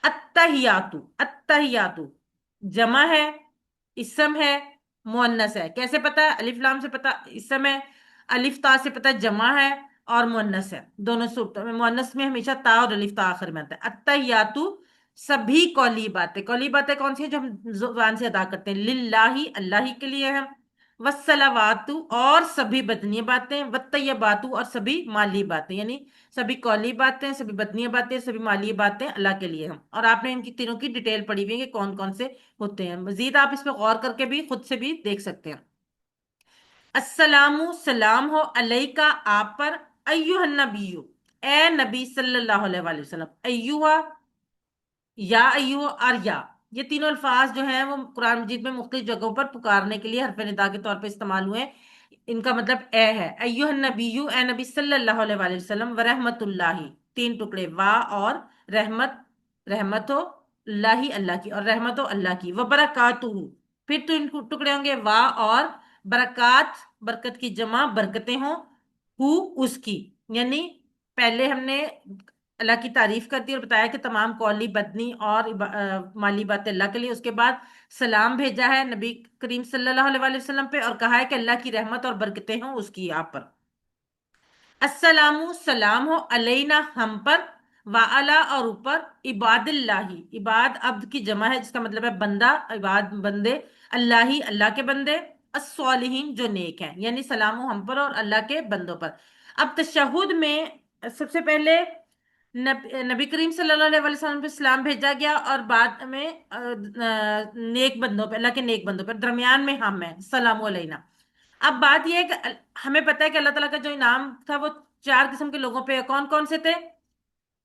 अत्तहियातु, अत्तहियातु जमा है, इसम है, मुअन्नस है। कैसे पता है? अलिफ लाम से पता इसम है, अलिफ ता से पता जमा है, और मुअन्नस है। दोनों सूरतों में मुअन्नस में हमेशा ता और अलिफ ता आखिर में आता है। अत्तहियातु सभी कौली बातें कौन सी है जो हम जुबान से अदा करते हैं? लिल्लाही अल्लाह ही के लिए है। वस्सलावातु और सभी बदनीय बातें, वत्तय्यबातु और सभी माली बातें, यानी सभी कौली बातें, सभी बदनीय बातें, सभी माली बातें अल्लाह के लिए हैं। और आपने इनकी तीनों की डिटेल पढ़ी हुई है कि कौन कौन से होते हैं। मजीद आप इस पर गौर करके भी खुद से भी देख सकते हैं। अस्सलामु सलाम हो अलैका आप पर, अय्युहन नबिय्यु ए नबी सल्लल्लाहु अलैहि वसल्लम। अय्युहा या अय्युह और या, ये तीनों अल्फाज जो हैं वो कुरान मजीद में मुख्तलिफ जगहों पर पुकारने के लिए हरफ निदा के तौर पर इस्तेमाल हुए हैं। इनका मतलब ए है, अय्युहन नबिय्यु ए नबी सल्लल्लाहु अलैहि वसल्लम, व रहमतुल्लाहि तीन टुकड़े, वा और रहमत, रहमत हो लाही अल्लाह की, और रहमत हो अल्लाह की, व बरकातुहु फिर तो इनको टुकड़े होंगे, वा और बरकात, बरकत की जमा बरकतें हों, हु उसकी, यानी पहले हमने अल्लाह की तारीफ कर दी और बताया कि तमाम कौली बदनी और माली बातें अल्लाह के लिए। उसके बाद सलाम भेजा है नबी करीम सल्लल्लाहु अलैहि वसल्लम पे, और कहा है कि अल्लाह की रहमत और बरकतें हों उसकी आप पर। अस्सलामु सलाम हो अलैना हम पर, व अला और ऊपर, इबादिल्लाही इबाद अब्द की जमा है जिसका मतलब है बंदा, इबाद बंदे, अल्लाही अल्लाह के बंदे, अस्सॉलिहीन जो नेक हैं, यानी सलाम हो हम पर और अल्लाह के बंदों पर। अब तशहुद में सबसे पहले नबी करीम सल्लल्लाहु अलैहि वसल्लम पे सलाम भेजा गया, और बाद में नेक बंदों पे, अल्लाह के नेक बंदों पर, दरमियान में हम है सलाम अलैना। अब बात यह है कि हमें पता है कि अल्लाह ताला का जो इनाम था वो चार किस्म के लोगों पे है। कौन कौन से थे?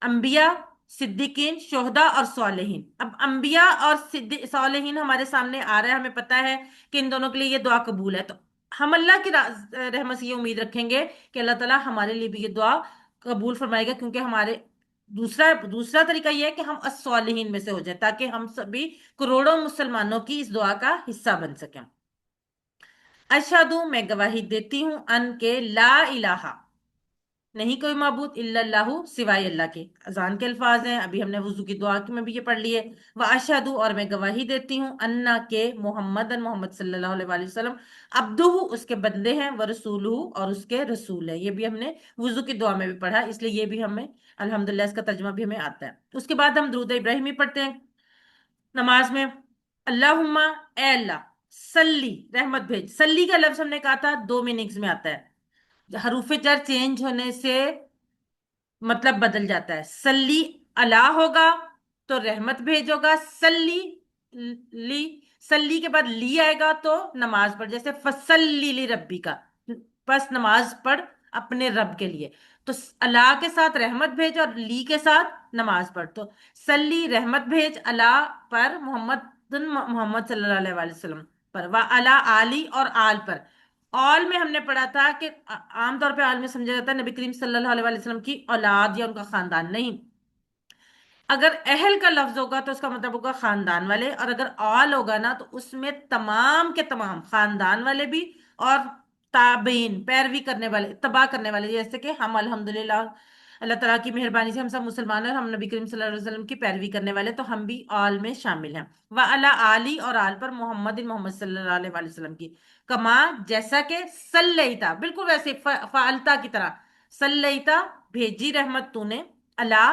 अंबिया, सिद्दीकीन, शोहदा और सालेहीन। अब अंबिया और सालेहीन हमारे सामने आ रहा है, हमें पता है कि इन दोनों के लिए ये दुआ कबूल है। तो हम अल्लाह की रहमत से ये उम्मीद रखेंगे कि अल्लाह ताला हमारे लिए भी ये दुआ कबूल फरमाएगा, क्योंकि हमारे दूसरा दूसरा तरीका ये है कि हम अस्सालिहीन में से हो जाए, ताकि हम सभी करोड़ों मुसलमानों की इस दुआ का हिस्सा बन सकें। अशहदु मैं गवाही देती हूं, अन के ला इलाहा नहीं कोई माबूद इल्लल्लाहु सिवाय अल्लाह के। अजान के अल्फाज हैं, अभी हमने वुजू की दुआ में भी ये पढ़ लिए। व अशहदु और मैं गवाही देती हूँ, अन्ना के मोहम्मदन मोहम्मद सल्लल्लाहु अलैहि वसल्लम, अब्दुहु उसके बंदे हैं, व रसूलुहु और उसके रसूल है। ये भी हमने वुजू की दुआ में भी पढ़ा, इसलिए ये भी हमें अल्हम्दुलिल्लाह इसका तर्जुमा भी हमें आता है। उसके बाद हम दुरूद इब्राहिमी पढ़ते हैं नमाज में। अल्लाहुम्मा ए अल्लाह, सल्ली रहमत भेज। सल्ली का लफ्ज हमने कहा था दो मीनिंग्स में आता है। हरूफे जर चेंज होने से मतलब बदल जाता है। सल्ली अला होगा तो रहमत भेजोगा, सल्ली ली, सल्ली के बाद ली आएगा तो नमाज पढ़, जैसे फसल्ली ली रब्बी का, बस नमाज पढ़ अपने रब के लिए। तो अला के साथ रहमत भेज और ली के साथ नमाज पढ़। तो सल्ली रहमत भेज अला पर, मोहम्मद मोहम्मद सल्लल्लाहु अलैहि वसल्लम पर, व अला आली और आल पर। ऑल में हमने पढ़ा था कि आमतौर पे ऑल में समझा जाता है नबी करीम सल्लल्लाहु अलैहि वसल्लम की औलाद या उनका खानदान, नहीं। اگر اہل کا لفظ ہوگا تو اس کا مطلب ہوگا خاندان والے، اور اگر آل ہوگا نا تو اس میں تمام کے تمام خاندان والے بھی، اور تابعین پیروی کرنے والے، اتباع کرنے والے، جیسے کہ ہم الحمدللہ اللہ تعالیٰ کی مہربانی سے ہم سب مسلمان ہیں اور ہم نبی کریم صلی اللہ علیہ وسلم کی پیروی کرنے والے، تو ہم بھی آل میں شامل ہیں۔ وعلی آلی، اور آل پر محمد محمد صلی اللہ علیہ وآلہ وسلم کی، کما جیسا کہ صلیتا بالکل ویسے فعلتا کی طرح، صلیتا بھیجی رحمت تو نے، اللہ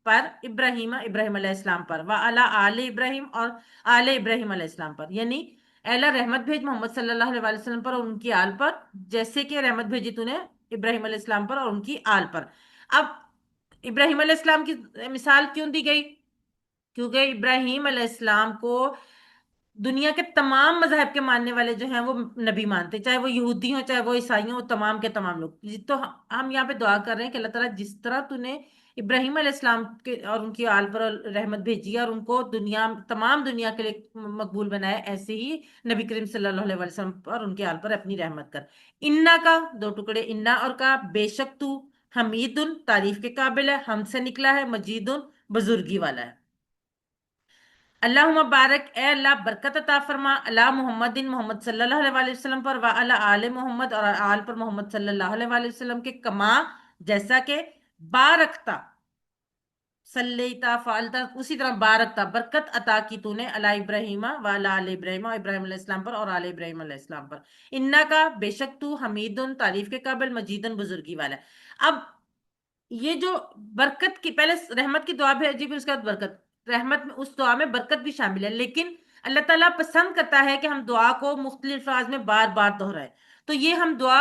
پر، ابراہیم ابراہیم علیہ السلام پر، وعلی آل ابراہیم اور آل ابراہیم علیہ السلام پر، یعنی اے اللہ رحمت بھیج محمد صلی اللہ علیہ وسلم پر اور ان کی آل پر، جیسے کہ رحمت بھیجی تو نے ابراہیم علیہ السلام پر اور ان کی آل پر۔ اب ابراہیم علیہ السلام کی مثال کیوں دی گئی؟ کیونکہ ابراہیم علیہ السلام کو دنیا کے تمام مذاہب کے ماننے والے جو ہیں وہ نبی مانتے، چاہے وہ یہودی ہوں چاہے وہ عیسائی ہوں، تمام کے تمام لوگ۔ تو ہم یہاں پہ دعا کر رہے ہیں کہ اللہ تعالیٰ جس طرح تو نے ابراہیم علیہ السلام کے اور ان کی آل پر رحمت بھیجی اور ان کو تمام دنیا کے لیے مقبول بنایا، ایسے ہی نبی کریم صلی اللہ علیہ وسلم پر ان کی آل پر اپنی رحمت کر۔ انا کا دو ٹکڑے، انا اور کا، بے شک تو حمید تعریف کے قابل ہے، ہم سے نکلا ہے، مجید بزرگی والا ہے۔ اللہم بارک، اے اللہ برکت عطا فرما، اللہ محمد محمد صلی اللہ علیہ وآلہ وسلم پر، وعلی آل محمد اور آل پر محمد صلی اللہ علیہ وآلہ وسلم کے، کما جیسا کہ بارکتا صلیتا فعلتا اسی طرح بارکتا برکت عطا کی تو نے، علی ابراہیم وعلی آل ابراہیم، ابراہیم علیہ السلام پر اور آل ابراہیم علیہ السلام پر، انا کا بے شک تو حمید تعریف کے قابل، مجید بزرگی والا ہے۔ اب یہ جو برکت کی، پہلے رحمت کی دعا بھیجی پھر اس کے بعد برکت، رحمت میں اس دعا میں برکت بھی شامل ہے، لیکن اللہ تعالیٰ پسند کرتا ہے کہ ہم دعا کو مختلف الفاظ میں بار بار دہرائیں۔ تو یہ ہم دعا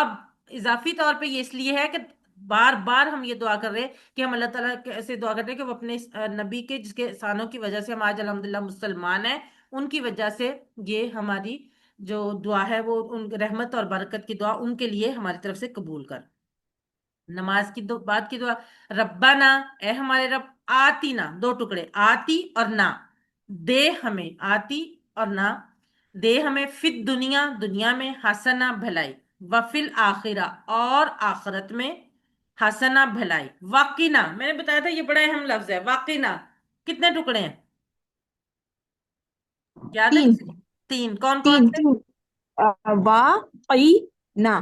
اضافی طور پہ یہ اس لیے ہے کہ بار بار ہم یہ دعا کر رہے ہیں کہ ہم اللہ تعالیٰ سے دعا کرتے ہیں کہ وہ اپنے نبی کے جس کے احسانوں کی وجہ سے ہم آج الحمدللہ مسلمان ہیں، ان کی وجہ سے یہ ہماری جو دعا ہے وہ ان رحمت اور برکت کی دعا ان کے لیے ہماری طرف سے قبول کر۔ نماز کی بات کی دعا، ربنا اے ہمارے رب، آتی نا دو ٹکڑے، آتی اور نہ، دے ہمیں، آتی اور نہ، دے ہمیں، فت دنیا دنیا میں، حسنہ بھلائی، وفل آخرہ اور آخرت میں، حسنہ بھلائی، واقعنا میں نے بتایا تھا یہ بڑا اہم لفظ ہے، واقعنا کتنے ٹکڑے ہیں یاد ہے تین کسی کو؟ تین، کون کون تین سے؟ تین وا قی نا۔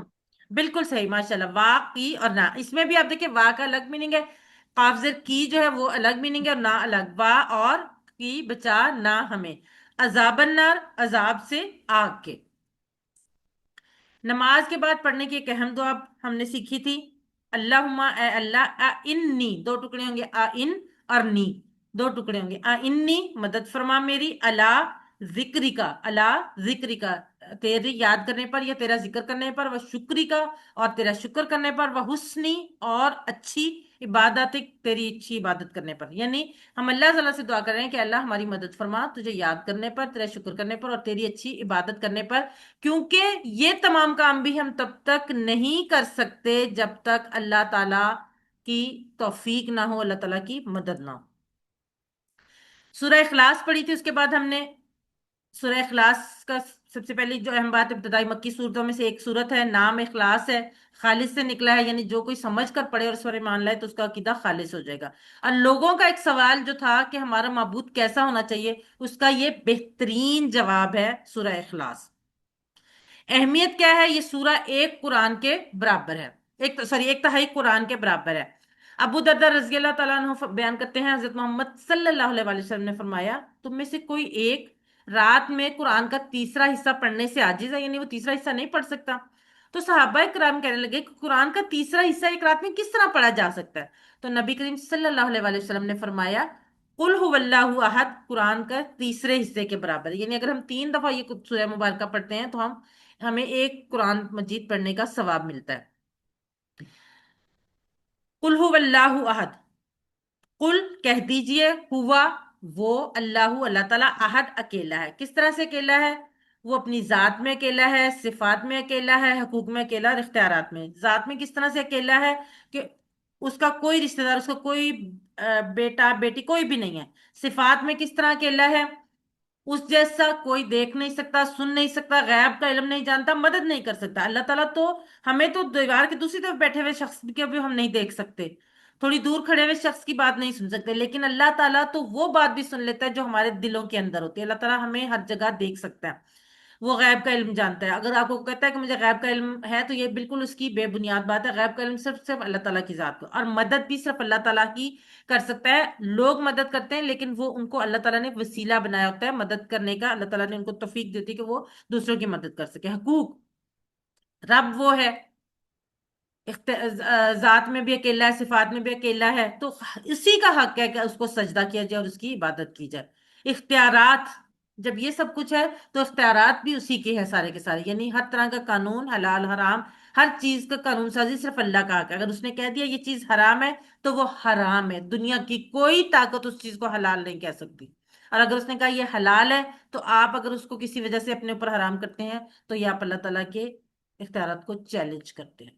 بالکل صحیح، ماشاءاللہ، وا کی اور نہ، اس میں بھی آپ دیکھیں وا کا الگ میننگ ہے، قاف زیر کی جو ہے وہ الگ میننگ ہے، اور نہ الگ، وا اور کی بچا نہ ہمیں، عذاب النار عذاب سے آگ کے۔ نماز کے بعد پڑھنے کی ایک اہم دعا ہم نے سیکھی تھی، اللہم اے اللہ، انی دو ٹکڑے ہوں گے، ان اور نی دو ٹکڑے ہوں گے، انی مدد فرما میری، اللہ ذکری کا، اللہ ذکری کا تیری یاد کرنے پر یا تیرا ذکر کرنے پر، وہ شکری کا اور تیرا شکر کرنے پر، وہ حسنی اور اچھی عبادت تیری اچھی عبادت کرنے پر، یعنی ہم اللہ تعالیٰ سے دعا کر رہے ہیں کہ اللہ ہماری مدد فرما تجھے یاد کرنے پر، تیرا شکر کرنے پر اور تیری اچھی عبادت کرنے پر، کیونکہ یہ تمام کام بھی ہم تب تک نہیں کر سکتے جب تک اللہ تعالیٰ کی توفیق نہ ہو، اللہ تعالیٰ کی مدد نہ ہو۔ سورہ اخلاص پڑھی تھی، اس کے بعد ہم نے سورہ اخلاص کا سب سے پہلی جو اہم بات، ابتدائی مکی صورتوں میں سے ایک صورت ہے، نام اخلاص ہے، خالص سے نکلا ہے، یعنی جو کوئی سمجھ کر پڑھے اور اس پر ایمان لائے تو اس کا عقیدہ خالص ہو جائے گا۔ اور لوگوں کا ایک سوال جو تھا کہ ہمارا معبود کیسا ہونا چاہیے، اس کا یہ بہترین جواب ہے سورہ اخلاص۔ اہمیت کیا ہے؟ یہ سورہ ایک قرآن کے برابر ہے، ایک تہائی قرآن کے برابر ہے۔ ابو دردہ رضی اللہ تعالیٰ عنہ بیان کرتے ہیں، حضرت محمد صلی اللہ علیہ وآلہ وسلم نے فرمایا، تم میں سے کوئی ایک رات میں قرآن کا تیسرا حصہ پڑھنے سے عاجز ہے، یعنی وہ تیسرا حصہ نہیں پڑھ سکتا۔ تو صحابہ کرام کہنے لگے کہ قرآن کا تیسرا حصہ ایک رات میں کس طرح پڑھا جا سکتا ہے؟ تو نبی کریم صلی اللہ علیہ وآلہ وسلم نے فرمایا، قل هو اللہ احد قرآن کا تیسرے حصے کے برابر ہے، یعنی اگر ہم 3 دفعہ یہ سورہ مبارکہ پڑھتے ہیں تو ہمیں ایک قرآن مجید پڑھنے کا ثواب ملتا ہے۔ قل هو اللہ احد، قل کہہ دیجئے، ہوا وہ، اللہ اللہ تعالیٰ، احد اکیلا ہے۔ کس طرح سے اکیلا ہے؟ وہ اپنی ذات میں اکیلا ہے، صفات میں اکیلا ہے، حقوق میں اکیلا اور اختیارات میں۔ ذات میں کس طرح سے اکیلا ہے کہ اس کا کوئی رشتہ دار، اس کا کوئی بیٹا بیٹی کوئی بھی نہیں ہے۔ صفات میں کس طرح اکیلا ہے؟ اس جیسا کوئی دیکھ نہیں سکتا، سن نہیں سکتا، غیب کا علم نہیں جانتا، مدد نہیں کر سکتا۔ اللہ تعالیٰ تو ہمیں تو دیوار کی دوسری طرف بیٹھے ہوئے شخص کے بھی ہم نہیں دیکھ سکتے، थोड़ी दूर खड़े हुए शख्स की बात नहीं सुन सकते, लेकिन अल्लाह ताला तो वो बात भी सुन लेता है जो हमारे दिलों के अंदर होती है। अल्लाह ताला हमें हर जगह देख सकता है, वो गैब का इल्म जानता है। अगर आपको कहता है कि मुझे गैब का इल्म है, तो ये बिल्कुल उसकी बेबुनियाद बात है। गैब का इल्म सिर्फ सिर्फ अल्लाह ताला की जात को, और मदद भी सिर्फ अल्लाह ताला ही कर सकता है। लोग मदद करते हैं, लेकिन वो उनको अल्लाह ताला ने वसीला बनाया होता है मदद करने का। अल्लाह ताला ने उनको तौफीक दी होती है कि वो दूसरों की मदद कर सके। हकूक, रब वो है, जात में भी अकेला है, सिफात में भी अकेला है, तो इसी का हक है कि उसको सजदा किया जाए और उसकी इबादत की जाए। इख्तियारात, जब ये सब कुछ है तो इख्तियारात भी उसी के हैं सारे के सारे, यानी हर तरह का कानून, हलाल हराम, हर चीज का कानून साजी सिर्फ अल्लाह का हक है। अगर उसने कह दिया ये चीज हराम है, तो वो हराम है, दुनिया की कोई ताकत उस चीज को हलाल नहीं कह सकती। और अगर उसने कहा ये हलाल है, तो आप अगर उसको किसी वजह से अपने ऊपर हराम करते हैं, तो ये आप अल्लाह ताला के इख्तियारात को चैलेंज करते हैं।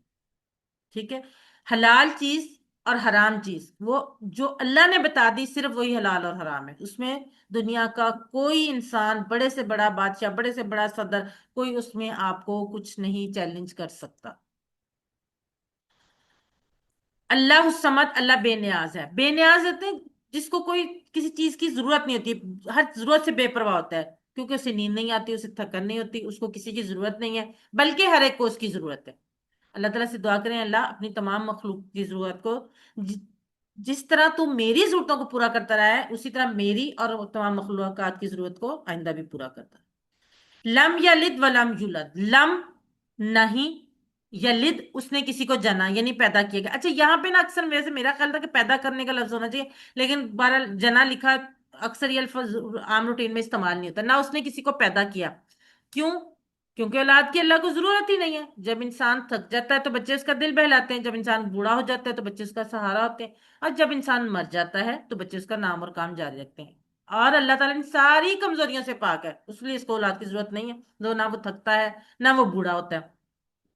ठीक है। हलाल चीज और हराम चीज, वो जो अल्लाह ने बता दी, सिर्फ वही हलाल और हराम है। उसमें दुनिया का कोई इंसान, बड़े से बड़ा बादशाह, बड़े से बड़ा सदर, कोई उसमें आपको कुछ नहीं चैलेंज कर सकता। अल्लाह समद, अल्लाह बेनियाज है। बेनियाज होते हैं जिसको कोई किसी चीज की जरूरत नहीं होती, हर जरूरत से बेपरवाह होता है, क्योंकि उसे नींद नहीं आती, उसे थकन नहीं होती, उसको किसी की जरूरत नहीं है, बल्कि हर एक को उसकी जरूरत है। अल्लाह ताला से दुआ करें, अल्लाह अपनी तमाम मखलूक की जरूरत को, जि, जिस तरह तू मेरी जरूरतों को पूरा करता रहा है, उसी तरह मेरी और तमाम मखलूकात की जरूरत को आइंदा भी पूरा करता रहे। लम यलिद वलम यूलद, लम नहीं, यलिद उसने किसी को जना यानी पैदा किया गया। अच्छा, यहाँ पे ना अक्सर वैसे मेरा ख्याल था कि पैदा करने का लफ्ज होना चाहिए, लेकिन बहरहाल जना लिखा, अक्सर ये अल्फाज आम रूटीन में इस्तेमाल नहीं होता। ना उसने किसी को पैदा किया, क्यों? क्योंकि औलाद की अल्लाह को जरूरत ही नहीं है। जब इंसान थक जाता है तो बच्चे उसका दिल बहलाते हैं, जब इंसान बूढ़ा हो जाता है तो बच्चे उसका सहारा होते हैं, और जब इंसान मर जाता है तो बच्चे उसका नाम और काम जारी रखते हैं। और अल्लाह ताला इन सारी कमजोरियों से पाक है, इसलिए इसको औलाद की जरूरत नहीं है। जो ना वो थकता है, ना वो बूढ़ा होता है,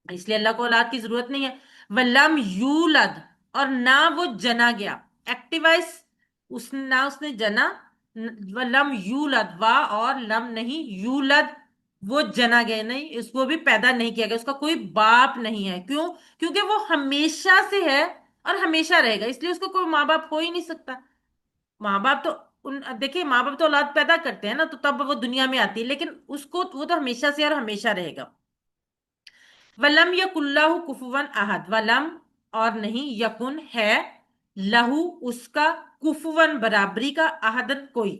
इसलिए अल्लाह को औलाद की जरूरत नहीं है। वलम यूलद, और ना वो जना गया, एक्टिवाइज, उस ना उसने जना। वलम यूलद, वा और लम नहीं, यूलद वो जना गया नहीं, इसको भी पैदा नहीं किया गया, उसका कोई बाप नहीं है। क्यों? क्योंकि वो हमेशा से है और हमेशा रहेगा, इसलिए उसको कोई माँ बाप हो ही नहीं सकता। माँ बाप तो उन देखिए, माँ बाप तो औलाद पैदा करते हैं ना, तो तब वो दुनिया में आती है, लेकिन उसको वो तो हमेशा से और हमेशा रहेगा। वलम यकुल्लाहु कुफुवन अहद, वलम और नहीं, यकुन है, लहू उसका, कुफुवन बराबरी का, अहदन कोई।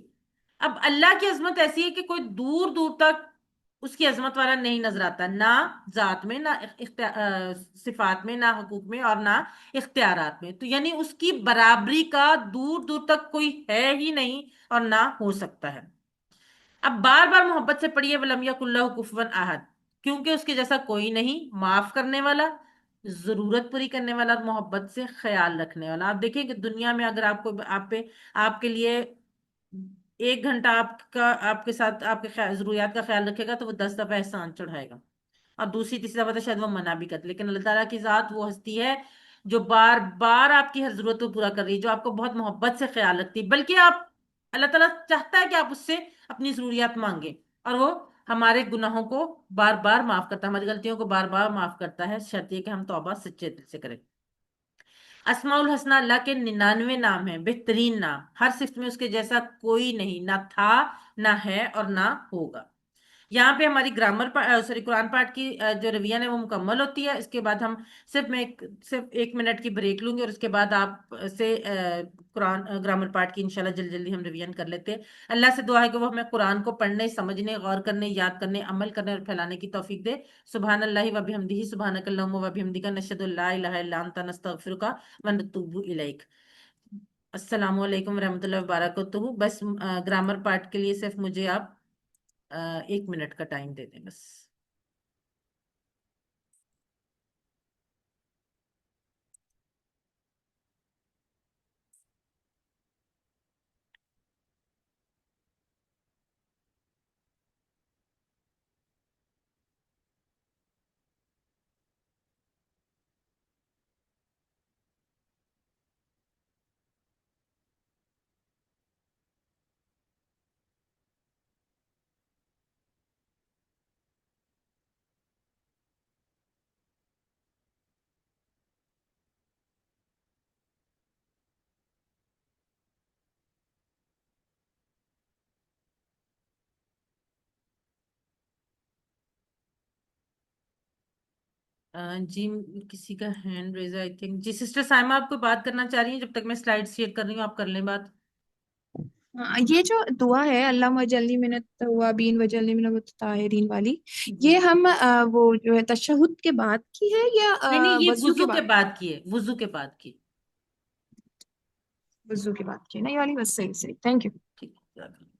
अब अल्लाह की अजमत ऐसी है कि कोई दूर दूर तक उसकी अजमत वाला नहीं नजर आता, ना जात में, ना सिफात में, ना हकूक में, और ना इख्तियारात में। तो यानी उसकी बराबरी का दूर दूर तक कोई है ही नहीं, और ना हो सकता है। अब बार बार मोहब्बत से पढ़िए, वलम यकुल्लाहु कुफुवन अहद, क्योंकि उसके जैसा कोई नहीं, माफ करने वाला, जरूरत पूरी करने वाला, और मोहब्बत से ख्याल रखने वाला। आप देखिए कि दुनिया में अगर आपको, आप पे, आपके लिए 1 घंटा आपका, आपके साथ आपके जरूरियात का ख्याल रखेगा, तो वो 10 दफा एहसान चढ़ाएगा, और दूसरी तीसरी दफा तो शायद वो मना भी करते। लेकिन अल्लाह ताला की जात वो हस्ती है जो बार बार आपकी हर जरूरत को पूरा कर रही है, जो आपको बहुत मोहब्बत से ख्याल रखती है, बल्कि आप, अल्लाह ताला चाहता है कि आप उससे अपनी जरूरियात मांगे, और वो हमारे गुनाहों को बार बार माफ करता है, हमारी गलतियों को बार बार माफ करता है, शर्त ये कि हम तौबा सच्चे दिल से करें। अस्माउल हसना, अल्लाह के 99 नाम है, बेहतरीन नाम, हर सिफ्त में उसके जैसा कोई नहीं, ना था, ना है, और ना होगा। यहाँ पे हमारी ग्रामर, सॉरी, कुरान पाठ की जो रिवीजन है वो मुकम्मल होती है। इसके बाद हम सिर्फ 1 मिनट की ब्रेक लूंगी, और उसके बाद आप से कुरान ग्रामर पाठ की इंशाल्लाह जल्दी जल्दी हम रिवीजन कर लेते हैं। अल्लाह से दुआ है कि वो हमें कुरान को पढ़ने, समझने, गौर करने, याद करने, अमल करने और फैलाने की तौफीक दे। सुबहान अल्लाहि व बिहम्दिही, सुबहानकल्लाहुम्मा व बिहम्दिका, नशहदु अल्ला इलाहा इल्ला अंता, नस्तगफिरुका व नतूबु इलैक। अस्सलाम वालेकुम रहमतुल्लाहि व बरकातुहू। बस ग्रामर पार्ट के लिए सिर्फ मुझे आप 1 मिनट का टाइम दे दें बस। जी, किसी का हैंड रेज आई थिंक। जी सिस्टर साइमा, आपको बात करना चाह रही हैं? जब तक मैं स्लाइड शेयर कर रही हूँ आप कर लें बात। ये जो दुआ है, अल्लाह वजल्ली मिनत तव्वाबीन वजल्ली मिनत मुतताहिरीन वाली, जी ये हम वो जो है तशहुद के बाद की है या नहीं नहीं, ये वजू के वुजू के बाद? बाद की है, वुजू के बाद की। वजू के बाद की है ना ये वाली? बस सही सही, थैंक यू। ठीक है।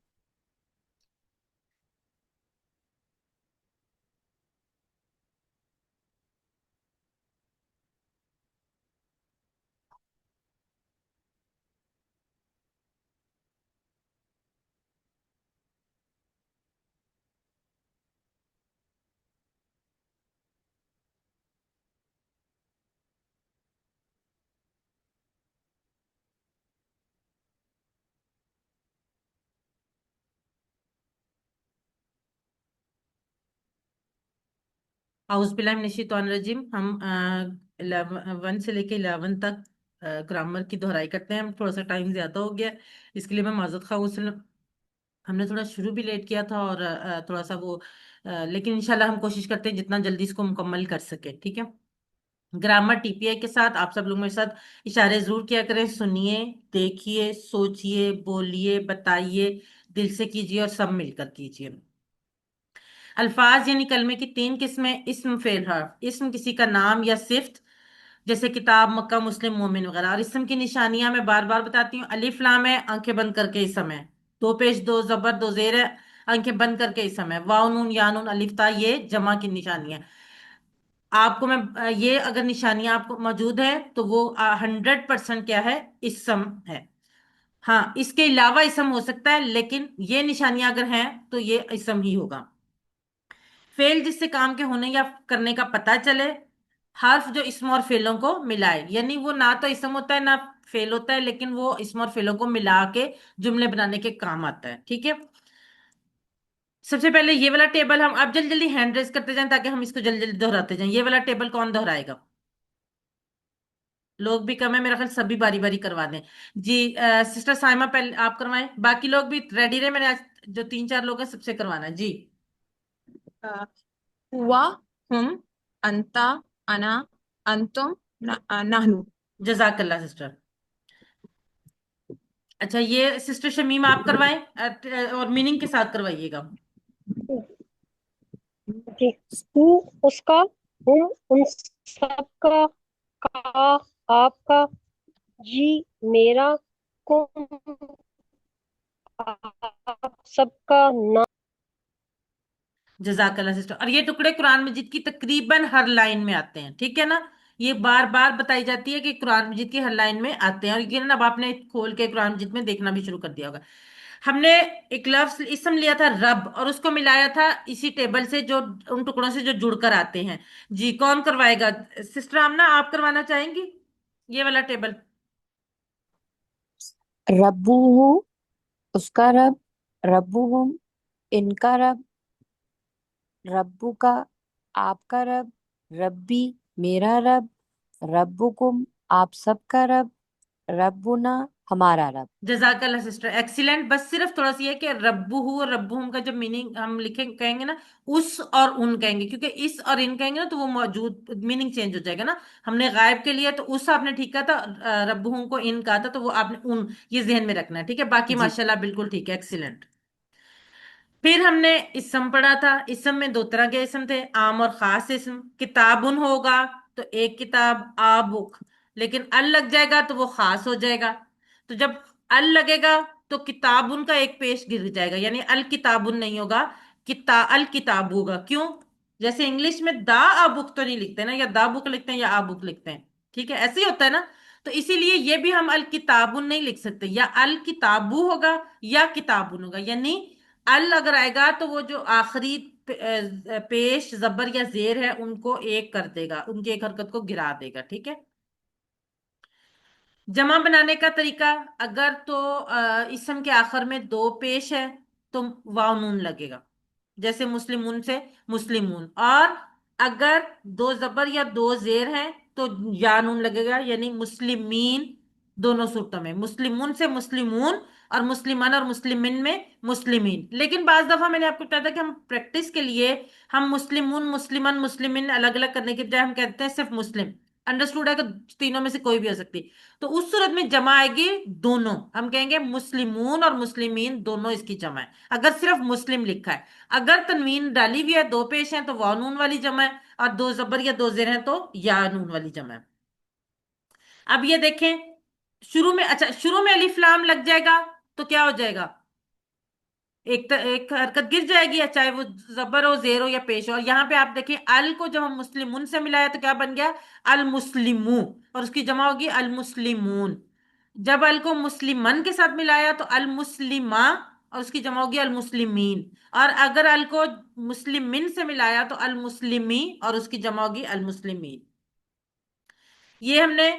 हाउस बिल्लाह मिनश शैतानिर रजीम। हम 1 से लेके 11 तक ग्रामर की दोहराई करते हैं। हम थोड़ा सा टाइम ज्यादा हो गया, इसके लिए मैं माजरत खाऊं। हमने थोड़ा शुरू भी लेट किया था और थोड़ा सा वो लेकिन इंशाल्लाह हम कोशिश करते हैं जितना जल्दी इसको मुकम्मल कर सके। ठीक है। ग्रामर टीपीआई के साथ आप सब लोग मेरे साथ इशारे जरूर किया करें। सुनिए, देखिए, सोचिए, बोलिए, बताइए, दिल से कीजिए और सब मिलकर कीजिए। अल्फाज यानी कलमे की 3 किस्में: इस्म, फेल, हर्फ। इस्म किसी का नाम या सिफ्त, जैसे किताब, मक्का, मुस्लिम, मोमिन वगैरह। और इस्म की निशानियां मैं बार बार बताती हूँ। अलिफ लाम है, आंखें बंद करके इस्म है। दो पेश, दो जबर, दो जेर है, आंखें बंद करके इस्म है। वाव, नून, या नून, अलिफ, ता, ये जमा की निशानियां। आपको मैं ये अगर निशानियां आपको मौजूद है तो वो 100% क्या है, इस्म है। हाँ, इसके अलावा इस्म हो सकता है, लेकिन ये निशानियां अगर हैं तो ये इस्म ही होगा। फेल जिससे काम के होने या करने का पता चले। हर्फ जो इसम और फेलों को मिलाए, यानी वो ना तो इसम होता है ना फेल होता है, लेकिन वो इसम और फेलों को मिला के जुमले बनाने के काम आता है। ठीक है। सबसे पहले ये वाला टेबल हम अब जल्दी जल्दी हैंड रेस करते जाएं ताकि हम इसको जल्दी जल्दी दोहराते जाएं। ये वाला टेबल कौन दोहराएगा? लोग भी कम है, मेरा ख्याल सभी बारी बारी करवा दें। जी सिस्टर साइमा पहले आप करवाएं, बाकी लोग भी रेडी रहे। मैंने आज जो 3 4 लोग हैं सबसे करवाना है जी। अ, हुआ, हम, अंता, अना, अंतुम, नाहनु। जजाकल्ला सिस्टर। अच्छा, ये सिस्टर शमीम आप करवाएं और मीनिंग के साथ करवाइएगा। जी। हूँ उसका, हम उन सबका, का आपका, जी मेरा, कुम आप सबका, ना। जजाकल्ला सिस्टर। और ये टुकड़े कुरान मजीद की तकरीबन हर लाइन में आते हैं। ठीक है ना। ये बार बार बताई जाती है कि कुरान मजीद की हर लाइन में आते हैं। और ये ना अब आपने खोल के कुरान मजीद में देखना भी शुरू कर दिया होगा। हमने एक लफ्ज इसम लिया था रब, और उसको मिलाया था इसी टेबल से जो उन टुकड़ों से जो जुड़कर आते हैं। जी कौन करवाएगा? सिस्टर आमना आप करवाना चाहेंगी ये वाला टेबल? रब्बुहु उसका रब, रब्बुहुम इनका रब, रब्बुका आपका रब, रब्बी मेरा रब, रब्बुकुम आप सबका रब, रब्बुना हमारा रब। जजाकल्ला सिस्टर, एक्सीलेंट। बस सिर्फ थोड़ा सा ये है कि रब्बुहु और रब्बुहुम का जब मीनिंग हम लिखें कहेंगे ना, उस और उन कहेंगे, क्योंकि इस और इन कहेंगे ना तो वो मौजूद मीनिंग चेंज हो जाएगा ना। हमने गायब के लिए तो उस आपने ठीक कहा था, रब्बुहुम को इन कहा था, तो वो आपने उन, ये जहन में रखना है। ठीक है, बाकी जी। माशाल्लाह बिल्कुल ठीक है, एक्सीलेंट। फिर हमने इसम पढ़ा था। इसम में 2 तरह के इसम थे, आम और खास इसम। किताबुन होगा तो एक किताब, आ बुक, लेकिन अल लग जाएगा तो वो खास हो जाएगा। तो जब अल लगेगा तो किताबुन का एक पेश गिर जाएगा, यानी अल किताबुन नहीं होगा, अल किताब होगा। क्यों? जैसे इंग्लिश में दा आ बुक तो नहीं लिखते ना, या दा बुक लिखते हैं या आ बुक लिखते हैं। ठीक है, ऐसे ही होता है ना। तो इसीलिए ये भी हम अल किताबुन नहीं लिख सकते, या अल किताबु होगा या किताबुन होगा। यानी अल अगर आएगा तो वो जो आखिरी पेश जबर या जेर है उनको एक कर देगा, उनकी एक हरकत को गिरा देगा। ठीक है। जमा बनाने का तरीका, अगर तो इसम के आखिर में 2 पेश है तो वाव नून लगेगा, जैसे मुस्लिमून से मुस्लिमून। और अगर 2 जबर या 2 जेर हैं तो या नून लगेगा, यानी मुस्लिमीन, दोनों सूरतों में, मुस्लिमून से मुस्लिमून और मुस्लिमान और मुस्लिमिन में मुस्लिमीन। लेकिन बाज दफा मैंने आपको बताया था कि हम प्रैक्टिस के लिए हम मुस्लिमून मुस्लिमान मुस्लिमिन अलग अलग करने के बजाय हम कहते हैं सिर्फ मुस्लिम। अंडरस्टूड है कि तीनों में से कोई भी हो सकती है। तो उस सूरत में जमा आएगी दोनों, हम कहेंगे मुस्लिमून और मुस्लिमीन दोनों इसकी जमा है, अगर सिर्फ मुस्लिम लिखा है। अगर तनवीन डाली हुई है, दो पेश है, तो वाव नून वाली जमा है, और दो जबर या दो जेर है तो या नून वाली जमा है। अब ये देखें, शुरू में, अच्छा शुरू में अलिफ लाम लग जाएगा तो क्या हो जाएगा, एक हरकत गिर जाएगी, या चाहे वो जबर हो जेर हो या पेश हो। और यहाँ पे आप देखें अल को जब हम मुस्लिमुन से मिलाया तो क्या बन गया, अल मुस्लिमू, और उसकी जमा होगी अल मुस्लिमून। जब अल को मुस्लिमन के साथ मिलाया तो अल मुस्लिमा, और उसकी जमा होगी अल मुस्लिमीन। और अगर अल को मुस्लिमिन से मिलाया तो अल मुस्लिमी, और उसकी जमा होगी अल मुस्लिमीन। ये हमने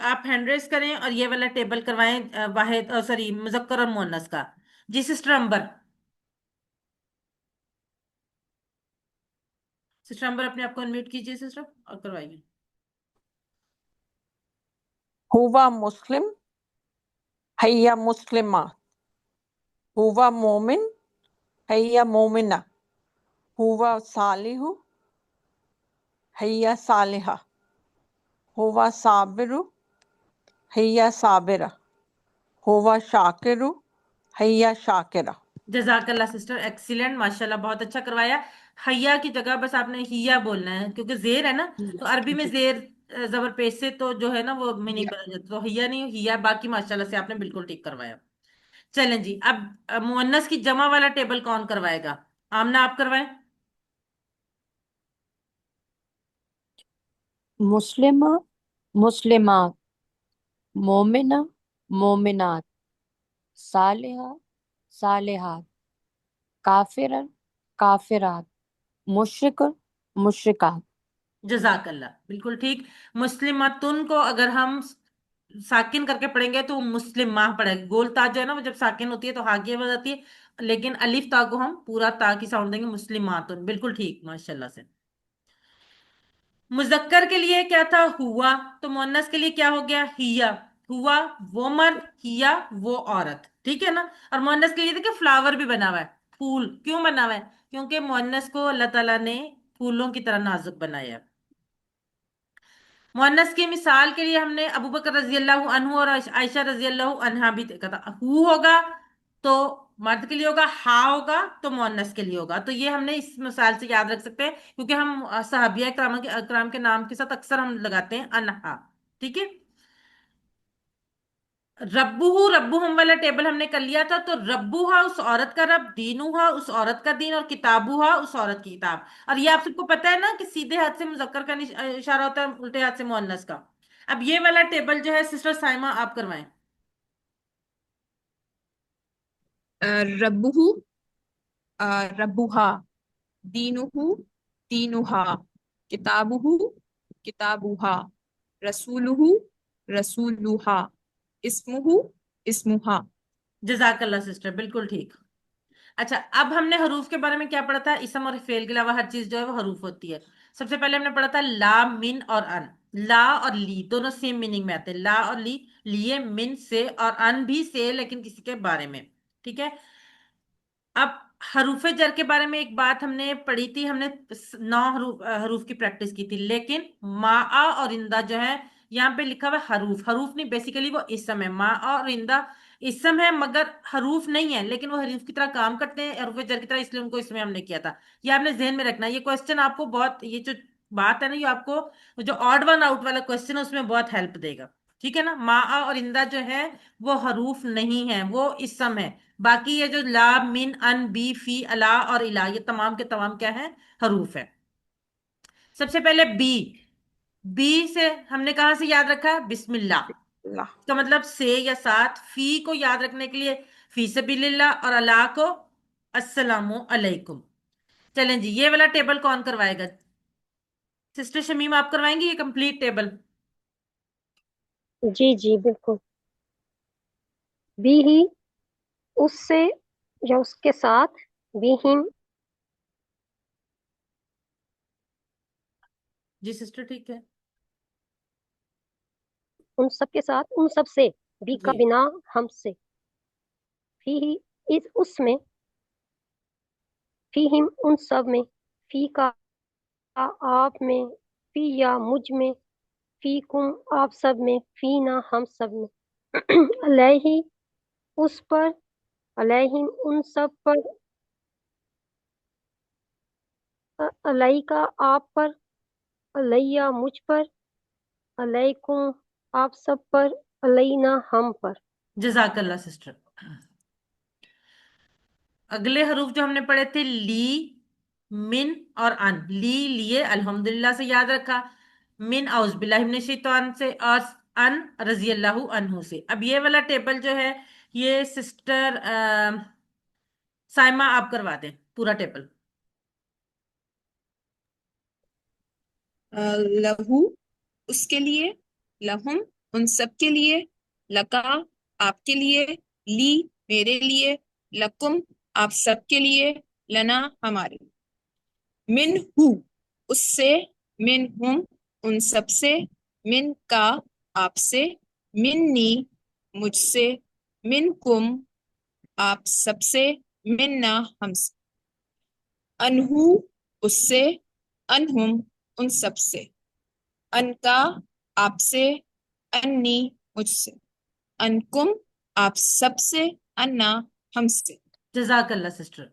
आप हैंड रेस करें और ये वाला टेबल करवाएं, वाहिद सॉरी मुजक्कर और मुअन्नस का। जी सिस्टर अंबर, सिस्टर अंबर अपने आप को अनम्यूट कीजिए सिस्टर और करवाइए। हुवा मुस्लिम, हैया मुस्लिमा, हुवा मोमिन, हैया मोमिना, हुवा सालिहु, हैया सालिहा, हुवा साबिरु, हैया साबिरा, हुवा शाकिरु, हैया शाकिरा। जजाकल्ला सिस्टर, एक्सीलेंट, माशाल्लाह, बहुत अच्छा करवाया। हैया की जगह बस आपने हिया बोलना है, क्योंकि जेर है ना, तो अरबी में जेर जबर पेश से तो जो है ना वो मीनिंग बदल जाता, तो हैया नहीं हिया। बाकी माशाल्लाह से आपने बिल्कुल ठीक करवाया। चलें जी, अब मुअन्नस की जमा वाला टेबल कौन करवाएगा? आमना आप करवाएं। मुस्लिम मुस्लिमात, मोमिना मोमिनात, सालिहा सालिहात, काफिरन काफिरात, मुशरिक मुशरिकात। जजाकल्ला, बिल्कुल ठीक। मुस्लिमातुन को अगर हम साकिन करके पढ़ेंगे तो मुस्लिम माह पढ़ेंगे। गोल ता जो है ना वो जब साकिन होती है तो हागिया हो जाती है, लेकिन अलिफ ता को हम पूरा ता की साउंड देंगे, मुस्लिमातुन। बिल्कुल ठीक, माशाल्लाह से। मुजक्कर के लिए क्या था, हुआ, तो मुअन्नस के लिए क्या हो गया, हिया। हुआ वो मर्द, हिया वो औरत, ठीक है ना। और मुअन्नस के लिए देखिए फ्लावर भी बना हुआ है, फूल क्यों बना हुआ है, क्योंकि मुअन्नस को अल्लाह ताला ने फूलों की तरह नाजुक बनाया है। मुअन्नस की मिसाल के लिए हमने अबू बकर रजी अल्लाह अन्हु और आयशा रजी अल्लाह अन्हा भी देखा था। हु होगा तो मर्द के लिए होगा, हा होगा तो मुअन्नस के लिए होगा। तो ये हमने इस मिसाल से याद रख सकते हैं, क्योंकि हम सहाबिया कराम के नाम के साथ अक्सर हम लगाते हैं अनहा, ठीक है। रब्बुहु रब्बुहुम वाला टेबल हमने कर लिया था, तो रब्बुहा उस औरत का रब, दीनुहा उस औरत का दीन, और किताबुहा उस औरत की किताब। और ये आप सबको पता है ना कि सीधे हाथ से मुजक्कर का इशारा होता है, उल्टे हाथ से मुअन्नस का। अब ये वाला टेबल जो है सिस्टर साइमा आप करवाएं। रब्बुहु रब्बुहा, दीनुहु दीनुहा, किताबुहु किताबुहा, रसूलुहु रसूलुहा, इस्मुहु इस्मुहा। जजाकल्ला सिस्टर, बिल्कुल ठीक। अच्छा, अब हमने हरूफ के बारे में क्या पढ़ा था, इसम और फेल के अलावा हर चीज जो है वो हरूफ होती है। सबसे पहले हमने पढ़ा था ला, मिन और अन। ला और ली दोनों सेम मीनिंग में आते हैं, ला और ली, लिए मिन से, और अन भी से लेकिन किसी के बारे में, ठीक है। अब हरूफ जर के बारे में एक बात हमने पढ़ी थी, हमने 9 हरूफ की प्रैक्टिस की थी, लेकिन मा और इंदा जो है, यहाँ पे लिखा हुआ है हरूफ, हरूफ नहीं, बेसिकली वो इसम है। मा और इंदा इसम है मगर हरूफ नहीं है, लेकिन वो हरूफ की तरह काम करते हैं, हरूफ जर की तरह, इसलिए उनको इसमें हमने किया था। ये आपने जहन में रखना, ये क्वेश्चन आपको बहुत, ये जो बात है ना, ये आपको जो ऑड वन आउट वाला क्वेश्चन है उसमें बहुत हेल्प देगा, ठीक है ना। मा और इंदा जो है वो हरूफ नहीं है, वो इसम है। बाकी ये जो ला, मिन, अन, बी, फी, अला और इला, ये तमाम के तमाम क्या है, हरूफ है। सबसे पहले बी, बी से हमने कहा से याद रखा, बिस्मिल्लाह, अल्लाह। इसका मतलब से या साथ। फी को याद रखने के लिए फी से बिल्लाह, और अला को अस्सलामु अलैकुम। चलें जी, ये वाला टेबल कौन करवाएगा? सिस्टर शमीम आप करवाएंगी ये कंप्लीट टेबल? जी जी बिल्कुल। बी ही, उससे या उसके साथ, बी हिम, जी सिस्टर ठीक है। उन सब के साथ, उन सब से, बी का जी बिना, हम से, फी ही, इस उसमें, फी हिम उन सब में, फी का आप में, फी या मुझ में, फी कुम आप सब में, फी ना हम सब में, अलैहि उस पर, अलैहिम उन सब पर, अलैका आप पर, अलैया मुझ पर, अलैकुम आप सब पर, अलैना हम पर। जजाकल्ला सिस्टर। अगले हरूफ जो हमने पढ़े थे ली, मिन और अन। ली लिए अल्हम्दुलिल्लाह से याद रखा, मिन औज बिल्लाहि मिनश शैतान से, और अन रजी अल्लाहु अन्हु से। अब ये वाला टेबल जो है ये सिस्टर साइमा आप करवा दें पूरा टेबल। लहू उसके लिए, लहुम उन सब के लिए, लका आपके लिए, ली मेरे लिए, लकुम आप सब के लिए, लना हमारे। मिन हु उससे, मिन हुम उन सब से, मिन का आपसे, मिन्नी मुझसे, मिन कुम आप सबसे, मिन्ना हमसे। अनहु उससे, अनहुम उन सब से, अनका आपसे, अन्नी मुझसे, अनकुम आप सबसे, अन्ना हमसे। जजाकल्ला सिस्टर।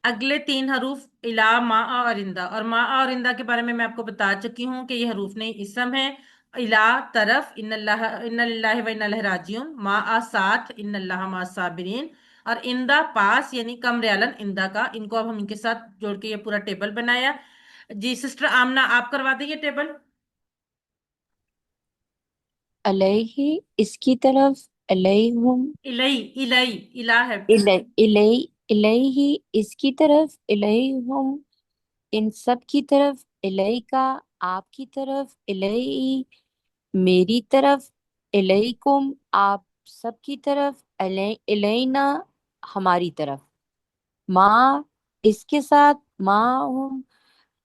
अगले तीन हरूफ इला, मा और इंदा। और मा और इंदा के बारे में मैं आपको बता चुकी हूँ कि ये हरूफ नहीं इसम है। इला तरफ, इन्ना लिल्लाहि व इन्ना इलैहि राजिऊन। मा आ साथ, इन्नल्लाह मा साबिरीन। और इंदा पास, यानी कम रियालन इंदा का। इनको अब हम इनके साथ जोड़ के ये पूरा टेबल बनाया। जी सिस्टर आमना आप करवा देंगे टेबल। अलैहि इसकी तरफ, अलैहुम, इलई, इलई, इला है। इलै इलैहि इसकी तरफ, इलैहुम इन सब की तरफ, इलैका आपकी तरफ, इलै मेरी तरफ, इलैकुम आप सबकी तरफ, इलैना हमारी तरफ। माँ इसके साथ, माँ हम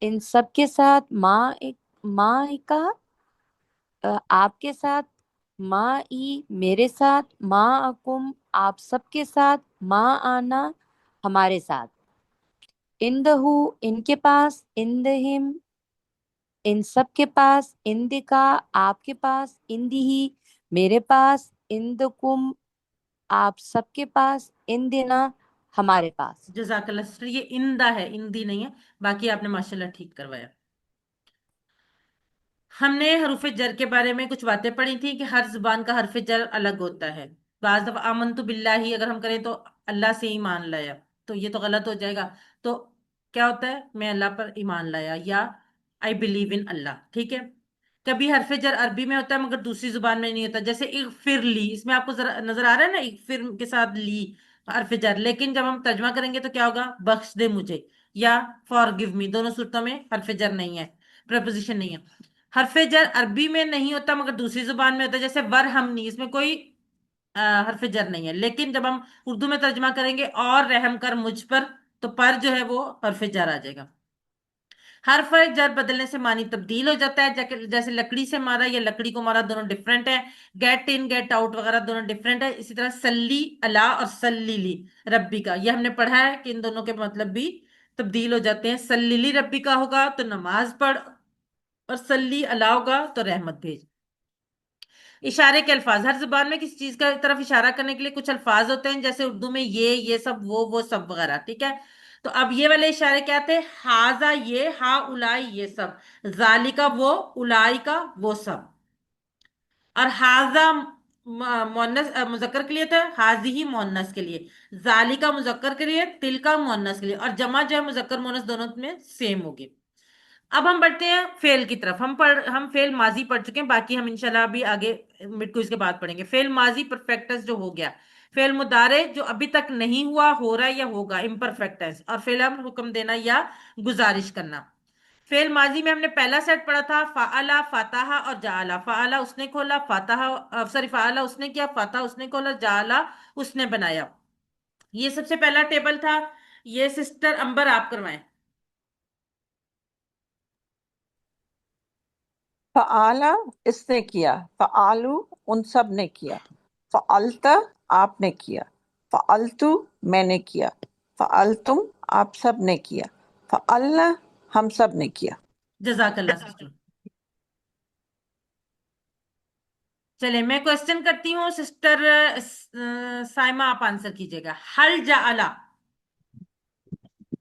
इन सब के साथ, माँ का आपके साथ, माँ ई मेरे साथ, माँ अकुम आप सबके साथ, माँ आना हमारे साथ। इंदहू इनके पास, इंदहिम इन सब के पास, इंदिका आपके पास, इंदिही मेरे पास, इंदकुम आप सबके पास, इंदिना हमारे पास। जजाकल्ला सिस्टर, ये इंदा है, इंदी नहीं है। बाकी आपने माशाल्लाह ठीक करवाया। हमने हरूफ जर के बारे में कुछ बातें पढ़ी थी कि हर जुबान का हरफ जर अलग होता है। बाज दफा आमन तो बिल्लाही अगर हम करें तो अल्लाह से ईमान लाया, तो ये तो गलत हो जाएगा। तो क्या होता है, मैं अल्लाह पर ईमान लाया, या आई बिलीव इन अल्लाह, ठीक है। कभी हरफ जर अरबी में होता है मगर दूसरी जुबान में नहीं होता। जैसे इगफिर ली, इसमें आपको जरा नजर आ रहा है ना, इगफिर के साथ ली हरफ जर। लेकिन जब हम तर्जमा करेंगे तो क्या होगा, बख्श दे मुझे, या फॉर गिव मी, दोनों सूरतों में हरफ जर नहीं है, प्रपोजिशन नहीं है। हरफ जर अरबी में नहीं होता मगर दूसरी जुबान में होता है। जैसे वरहमनी, इसमें कोई हरफ जर नहीं है, लेकिन जब हम उर्दू में तर्जमा करेंगे और रहम कर मुझ पर, तो पर जो है वो हरफ जर आ जाएगा। हरफ जर बदलने से मानी तब्दील हो जाता है। जैसे लकड़ी से मारा या लकड़ी को मारा, दोनों डिफरेंट है। गेट इन गेट आउट वगैरह दोनों डिफरेंट है। इसी तरह सल्ली अला और सल्लीली रब्बी का, ये हमने पढ़ा है कि इन दोनों के मतलब भी तब्दील हो जाते हैं। सल्लीली रब्बी का होगा तो नमाज पढ़, और सल्ली अला होगा तो रहमत भेज। इशारे के अल्फाज, हर जुबान में किसी चीज का तरफ इशारा करने के लिए कुछ अल्फाज होते हैं। जैसे उर्दू में ये सब, वो सब वगैरह, ठीक है। तो अब ये वाले इशारे क्या थे, हाजा ये, हा उलाई ये सब, जालिका वो, उलाई का वो सब। और हाजा मुन्नस मुजक्कर के लिए था, हाजी ही मुन्नस के लिए, जालिका मुजक्कर के लिए, तिलका मुन्नस के लिए। और जमा जो है मुजक्कर मुन्नस दोनों में सेम होगी। अब हम बढ़ते हैं फेल की तरफ। हम फेल माजी पढ़ चुके हैं, बाकी हम इंशाल्लाह अभी आगे मिड क्विज के बाद पढ़ेंगे। फेल माजी परफेक्ट टेंस जो हो गया, फेल मुदारे जो अभी तक नहीं हुआ, हो रहा है या होगा, इम्परफेक्ट टेंस। और फेल हम हुक्म देना या गुजारिश करना। फेल माजी में हमने पहला सेट पढ़ा था, फाअला फताहा और जाला। फाअला उसने खोला, फताहा सॉरी फाअला उसने किया, फताहा उसने खोला, जाला उसने बनाया। ये सबसे पहला टेबल था। ये सिस्टर अंबर आप करवाएं। فعالا اس نے کیا، فعالو ان سب نے کیا، فعلتا آپ نے کیا، فعلتو میں نے کیا، فعلتم آپ سب نے کیا، فعلنا ہم سب نے کیا۔ جزاک اللہ سسٹر۔ چلے میں کوشچن کرتی ہوں سسٹر سائمہ، آپ آنسر کیجیے گا۔ حل جعلا،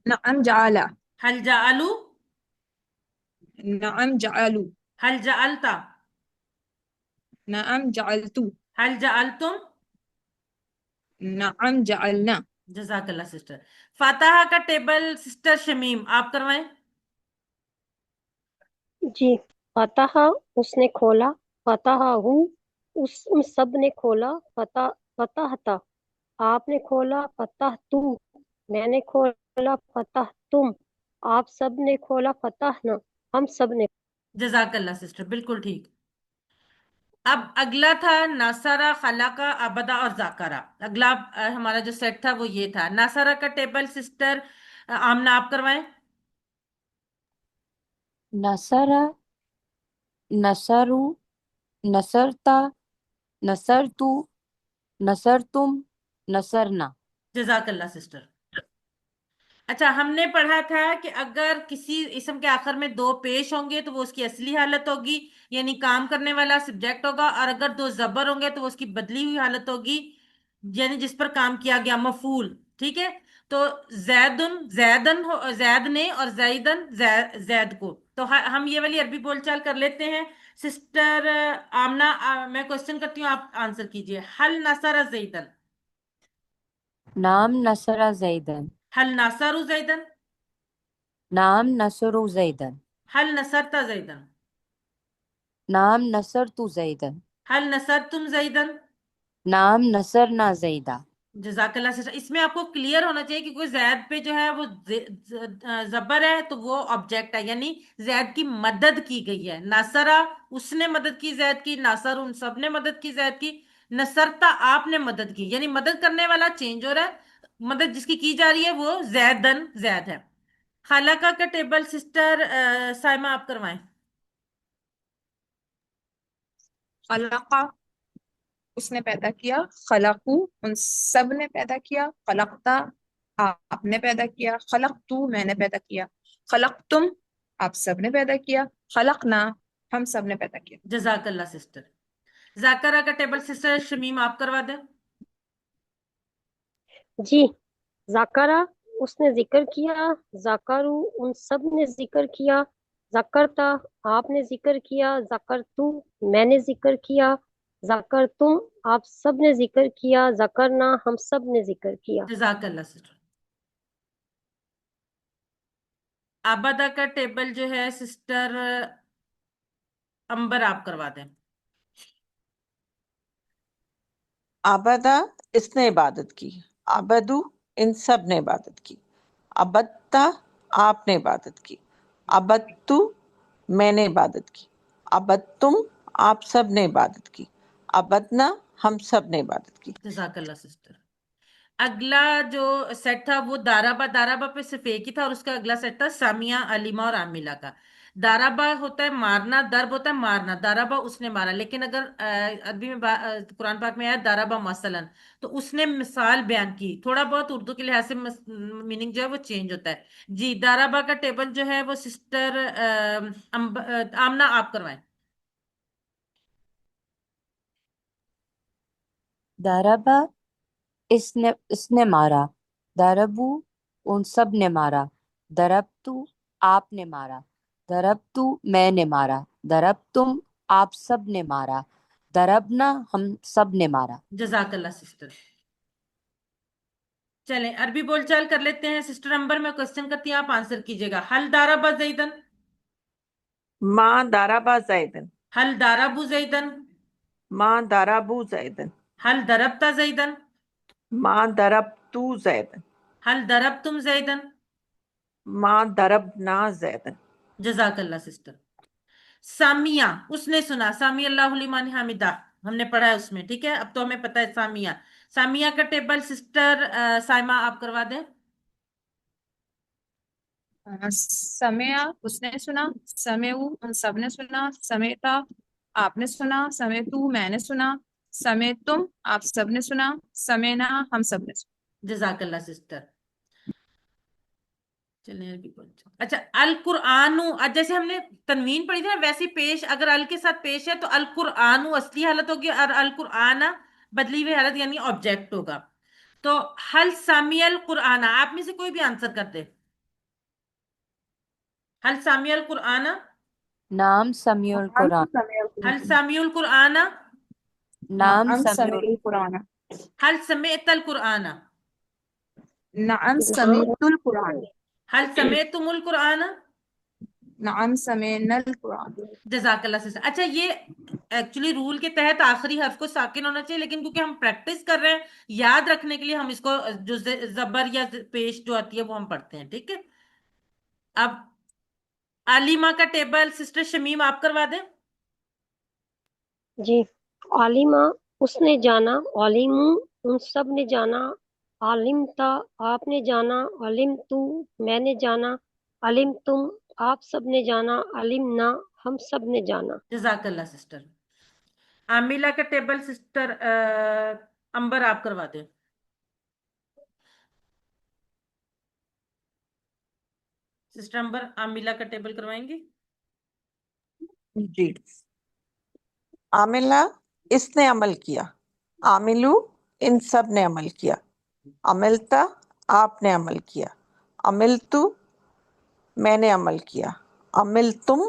نعم جعل، حل جعلو، نعم جعلوا، حل جعلتا، نعم جعلت، حل جعلتم۔ نعم جعلنا۔ جزاک اللہ سسٹر۔ فاتحہ کا ٹیبل سسٹر شمیم آپ کروائیں۔ جی، فتح اس نے کھولا، فتح ان سب نے کھولا، فتح تھا آپ نے کھولا، فتح تو میں نے کھولا، فتح تم آپ سب نے کھولا، فتح نہ ہم سب نے۔ جزاک اللہ سسٹر، بالکل ٹھیک۔ اب اگلا تھا ناصرہ، خلاقہ، عبدہ اور ذاکرہ۔ اگلا ہمارا جو سیٹ تھا وہ یہ تھا۔ ناصرہ کا ٹیبل سسٹر آمنہ آپ کروائیں۔ نصر، نصرو، نصرتا، نصرتو، نصرتم، نصرنا۔ جزاک اللہ سسٹر۔ اچھا، ہم نے پڑھا تھا کہ اگر کسی اسم کے آخر میں دو پیش ہوں گے تو وہ اس کی اصلی حالت ہوگی، یعنی کام کرنے والا سبجیکٹ ہوگا، اور اگر دو زبر ہوں گے تو وہ اس کی بدلی ہوئی حالت ہوگی، یعنی جس پر کام کیا گیا، مفعول۔ ٹھیک ہے، تو زیدن، زیدن زید نے، اور زیدن زید کو۔ تو ہم یہ والی عربی بول چال کر لیتے ہیں۔ سسٹر آمنہ میں کوشچن کرتی ہوں، آپ آنسر کیجئے۔ حل نصر زیدن، نام نصر زیدن، حل نصر زیدن، نام نصر زیدن، حل نصرت زیدن، نام نصرت زیدن، حل نصرتم زیدن۔ نام نصرنا زیدہ۔ جزاک اللہ سسٹر۔ اس میں آپ کو کلیئر ہونا چاہیے کہ کوئی زید پہ جو ہے وہ زبر ہے تو وہ آبجیکٹ ہے، یعنی زید کی مدد کی گئی ہے۔ ناصرہ اس نے مدد کی زید کی، ناصر ان سب نے مدد کی زید کی، نصرتا آپ نے مدد کی، یعنی مدد کرنے والا چینج ہو رہا ہے، مدد جس کی جا رہی ہے وہ زیدن زید ہے۔ خالقہ کا ٹیبل سسٹر سائمہ آپ کروائیں۔ خلقہ اس نے پیدا کیا، خلقو ان سب نے پیدا کیا، خلقتا آپ نے پیدا کیا، خلقتو میں نے پیدا کیا، خلقتم آپ سب نے پیدا کیا، خلقنا ہم سب نے پیدا کیا۔ جزاک اللہ سسٹر۔ ذاکرہ کا ٹیبل سسٹر شمیم آپ کروا دیں۔ جی، ذاکرہ اس نے ذکر کیا، ذاکرو ان سب نے ذکر کیا، ذکرتا آپ نے ذکر کیا، ذکرتو میں نے ذکر کیا، ذکرتم آپ سب نے ذکر کیا، ذکرنا ہم سب نے ذکر کیا۔ جزاک اللہ سسٹر۔ آبادہ کا ٹیبل جو ہے سسٹر امبر آپ کروا دیں۔ آبدہ اس نے عبادت کی، عبدو ان سب نے عبادت کی، عبدتا آپ نے عبادت کی، عبدتو میں نے عبادت کی، عبدتم آپ سب نے عبادت کی، عبدنا ہم سب نے عبادت کی۔ جزاک اللہ سسٹر۔ اگلا جو سیٹ تھا وہ دارابا، دارابا پہ صرف ایک ہی تھا، اور اس کا اگلا سیٹ تھا سامیہ، علیمہ اور عاملہ کا۔ دارابا ہوتا ہے مارنا، درب ہوتا ہے مارنا، دارابا اس نے مارا، لیکن اگر عربی میں قرآن پاک میں آیا دارابا مثلاً تو اس نے مثال بیان کی، تھوڑا بہت اردو کے لحاظ سے میننگ جو ہے وہ چینج ہوتا ہے۔ جی، دارابا کا ٹیبل جو ہے وہ سسٹر آمنہ آپ کروائیں۔ داربا اس نے مارا، دربو ان سب نے مارا، دربتو آپ نے مارا، دربتو میں نے مارا، دربتم آپ سب نے مارا، دربنا ہم سب نے مارا۔ جزاک اللہ سسٹر۔ چلیں عربی بول چال کر لیتے ہیں۔ سسٹر امبر میں کوشچن کرتی ہیں، آپ آنسر کیجیے گا۔ حل دارابا زیدن، ماں دارابا زیدن، حل دارابو زیدن، ماں دارابو زیدن، حل دربتا زیدن، ماں دربتو زیدن، حل دربتم زیدن۔ ماں دربنا زیدن۔ جزاک اللہ سسٹر۔ سامیہ اس نے سنا، سامی اللہ لمن حمدہ ہم نے پڑھا ہے اس میں، ٹھیک ہے، اب تو ہمیں پتہ ہے سامیہ۔ سامیہ کا ٹیبل سسٹر سائمہ آپ کروا دیں۔ سمع اس نے سنا، سمعوا ان سب نے سنا، سمعتا آپ نے سنا، سمعتو میں نے سنا، سمعتم آپ سب نے سنا، سمعنا ہم سب نے سنا۔ جزاک اللہ سسٹر. چلیں عربی پہنچو. اچھا القرآن، جیسے ہم نے تنوین پڑھی تھی نا، ویسے پیش اگر ال کے ساتھ پیش ہے تو القرآن اصلی حالت ہوگی اور القرآن بدلی ہوئی حالت یعنی آبجیکٹ ہوگا. تو حل سامی القرآن، آپ میں سے کوئی بھی آنسر کر دے. حل سامی القرآن، نام سمیع القرآن. حل سامی القرآن، نام نعم سمیع سمعت القرآن، حل سمعت القرآن، نعم سمعت القرآن، حل سمعتم القرآن. نعم سمعنا القرآن۔ جزاک اللہ سے. اچھا یہ ایکچولی رول کے تحت آخری حرف کو ساکن ہونا چاہیے، لیکن کیونکہ ہم پریکٹس کر رہے ہیں یاد رکھنے کے لیے ہم اس کو جو زبر یا پیش جو آتی ہے وہ ہم پڑھتے ہیں. ٹھیک ہے. اب علیمہ کا ٹیبل سسٹر شمیم آپ کروا دیں. جی، عالمہ اس نے جانا، عالمو ان سب نے جانا، عالمتا آپ نے جانا، علمتو میں نے جانا، علمتم آپ سب نے جانا، علمنا ہم سب نے جانا۔ جزاک اللہ سسٹر. عاملہ کا ٹیبل سسٹر امبر آپ کروا دیں. سسٹر امبر عاملہ کا ٹیبل کروائیں گی. جی. عاملہ اس نے عمل کیا، عاملو ان سب نے عمل کیا، عملتا آپ نے عمل کیا، عملتو میں نے عمل کیا، عملتم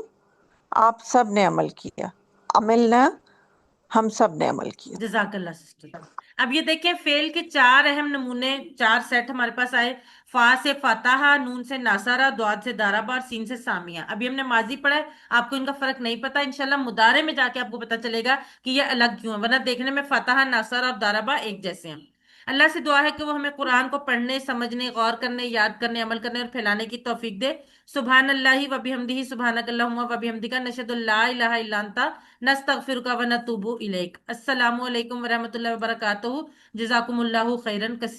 آپ سب نے عمل کیا، عملنا ہم سب نے عمل کیا۔ جزاک اللہ سسٹر. اب یہ دیکھیں فعل کے 4 اہم نمونے، 4 سیٹ ہمارے پاس آئے. فا سے فتح، نون سے ناصرہ، دعاد سے داربا اور سین سے سامیہ. ابھی ہم نے ماضی پڑھا ہے، آپ کو ان کا فرق نہیں پتا. انشاءاللہ مضارع میں جا کے آپ کو پتا چلے گا کہ یہ الگ کیوں ہے، ورنہ دیکھنے میں فتح، ناصرہ اور داربا ایک جیسے ہیں. اللہ سے دعا ہے کہ وہ ہمیں قرآن کو پڑھنے، سمجھنے، غور کرنے، یاد کرنے، عمل کرنے اور پھیلانے کی توفیق دے. سبحان اللہ و بحمدہ، سبحانک اللہم و بحمدک، نشہد ان لا الہ الا انت، نستغفرک و نتوب الیک. السلام علیکم ورحمۃ اللہ وبرکاتہ. جزاکم اللہ خیرن کثیر.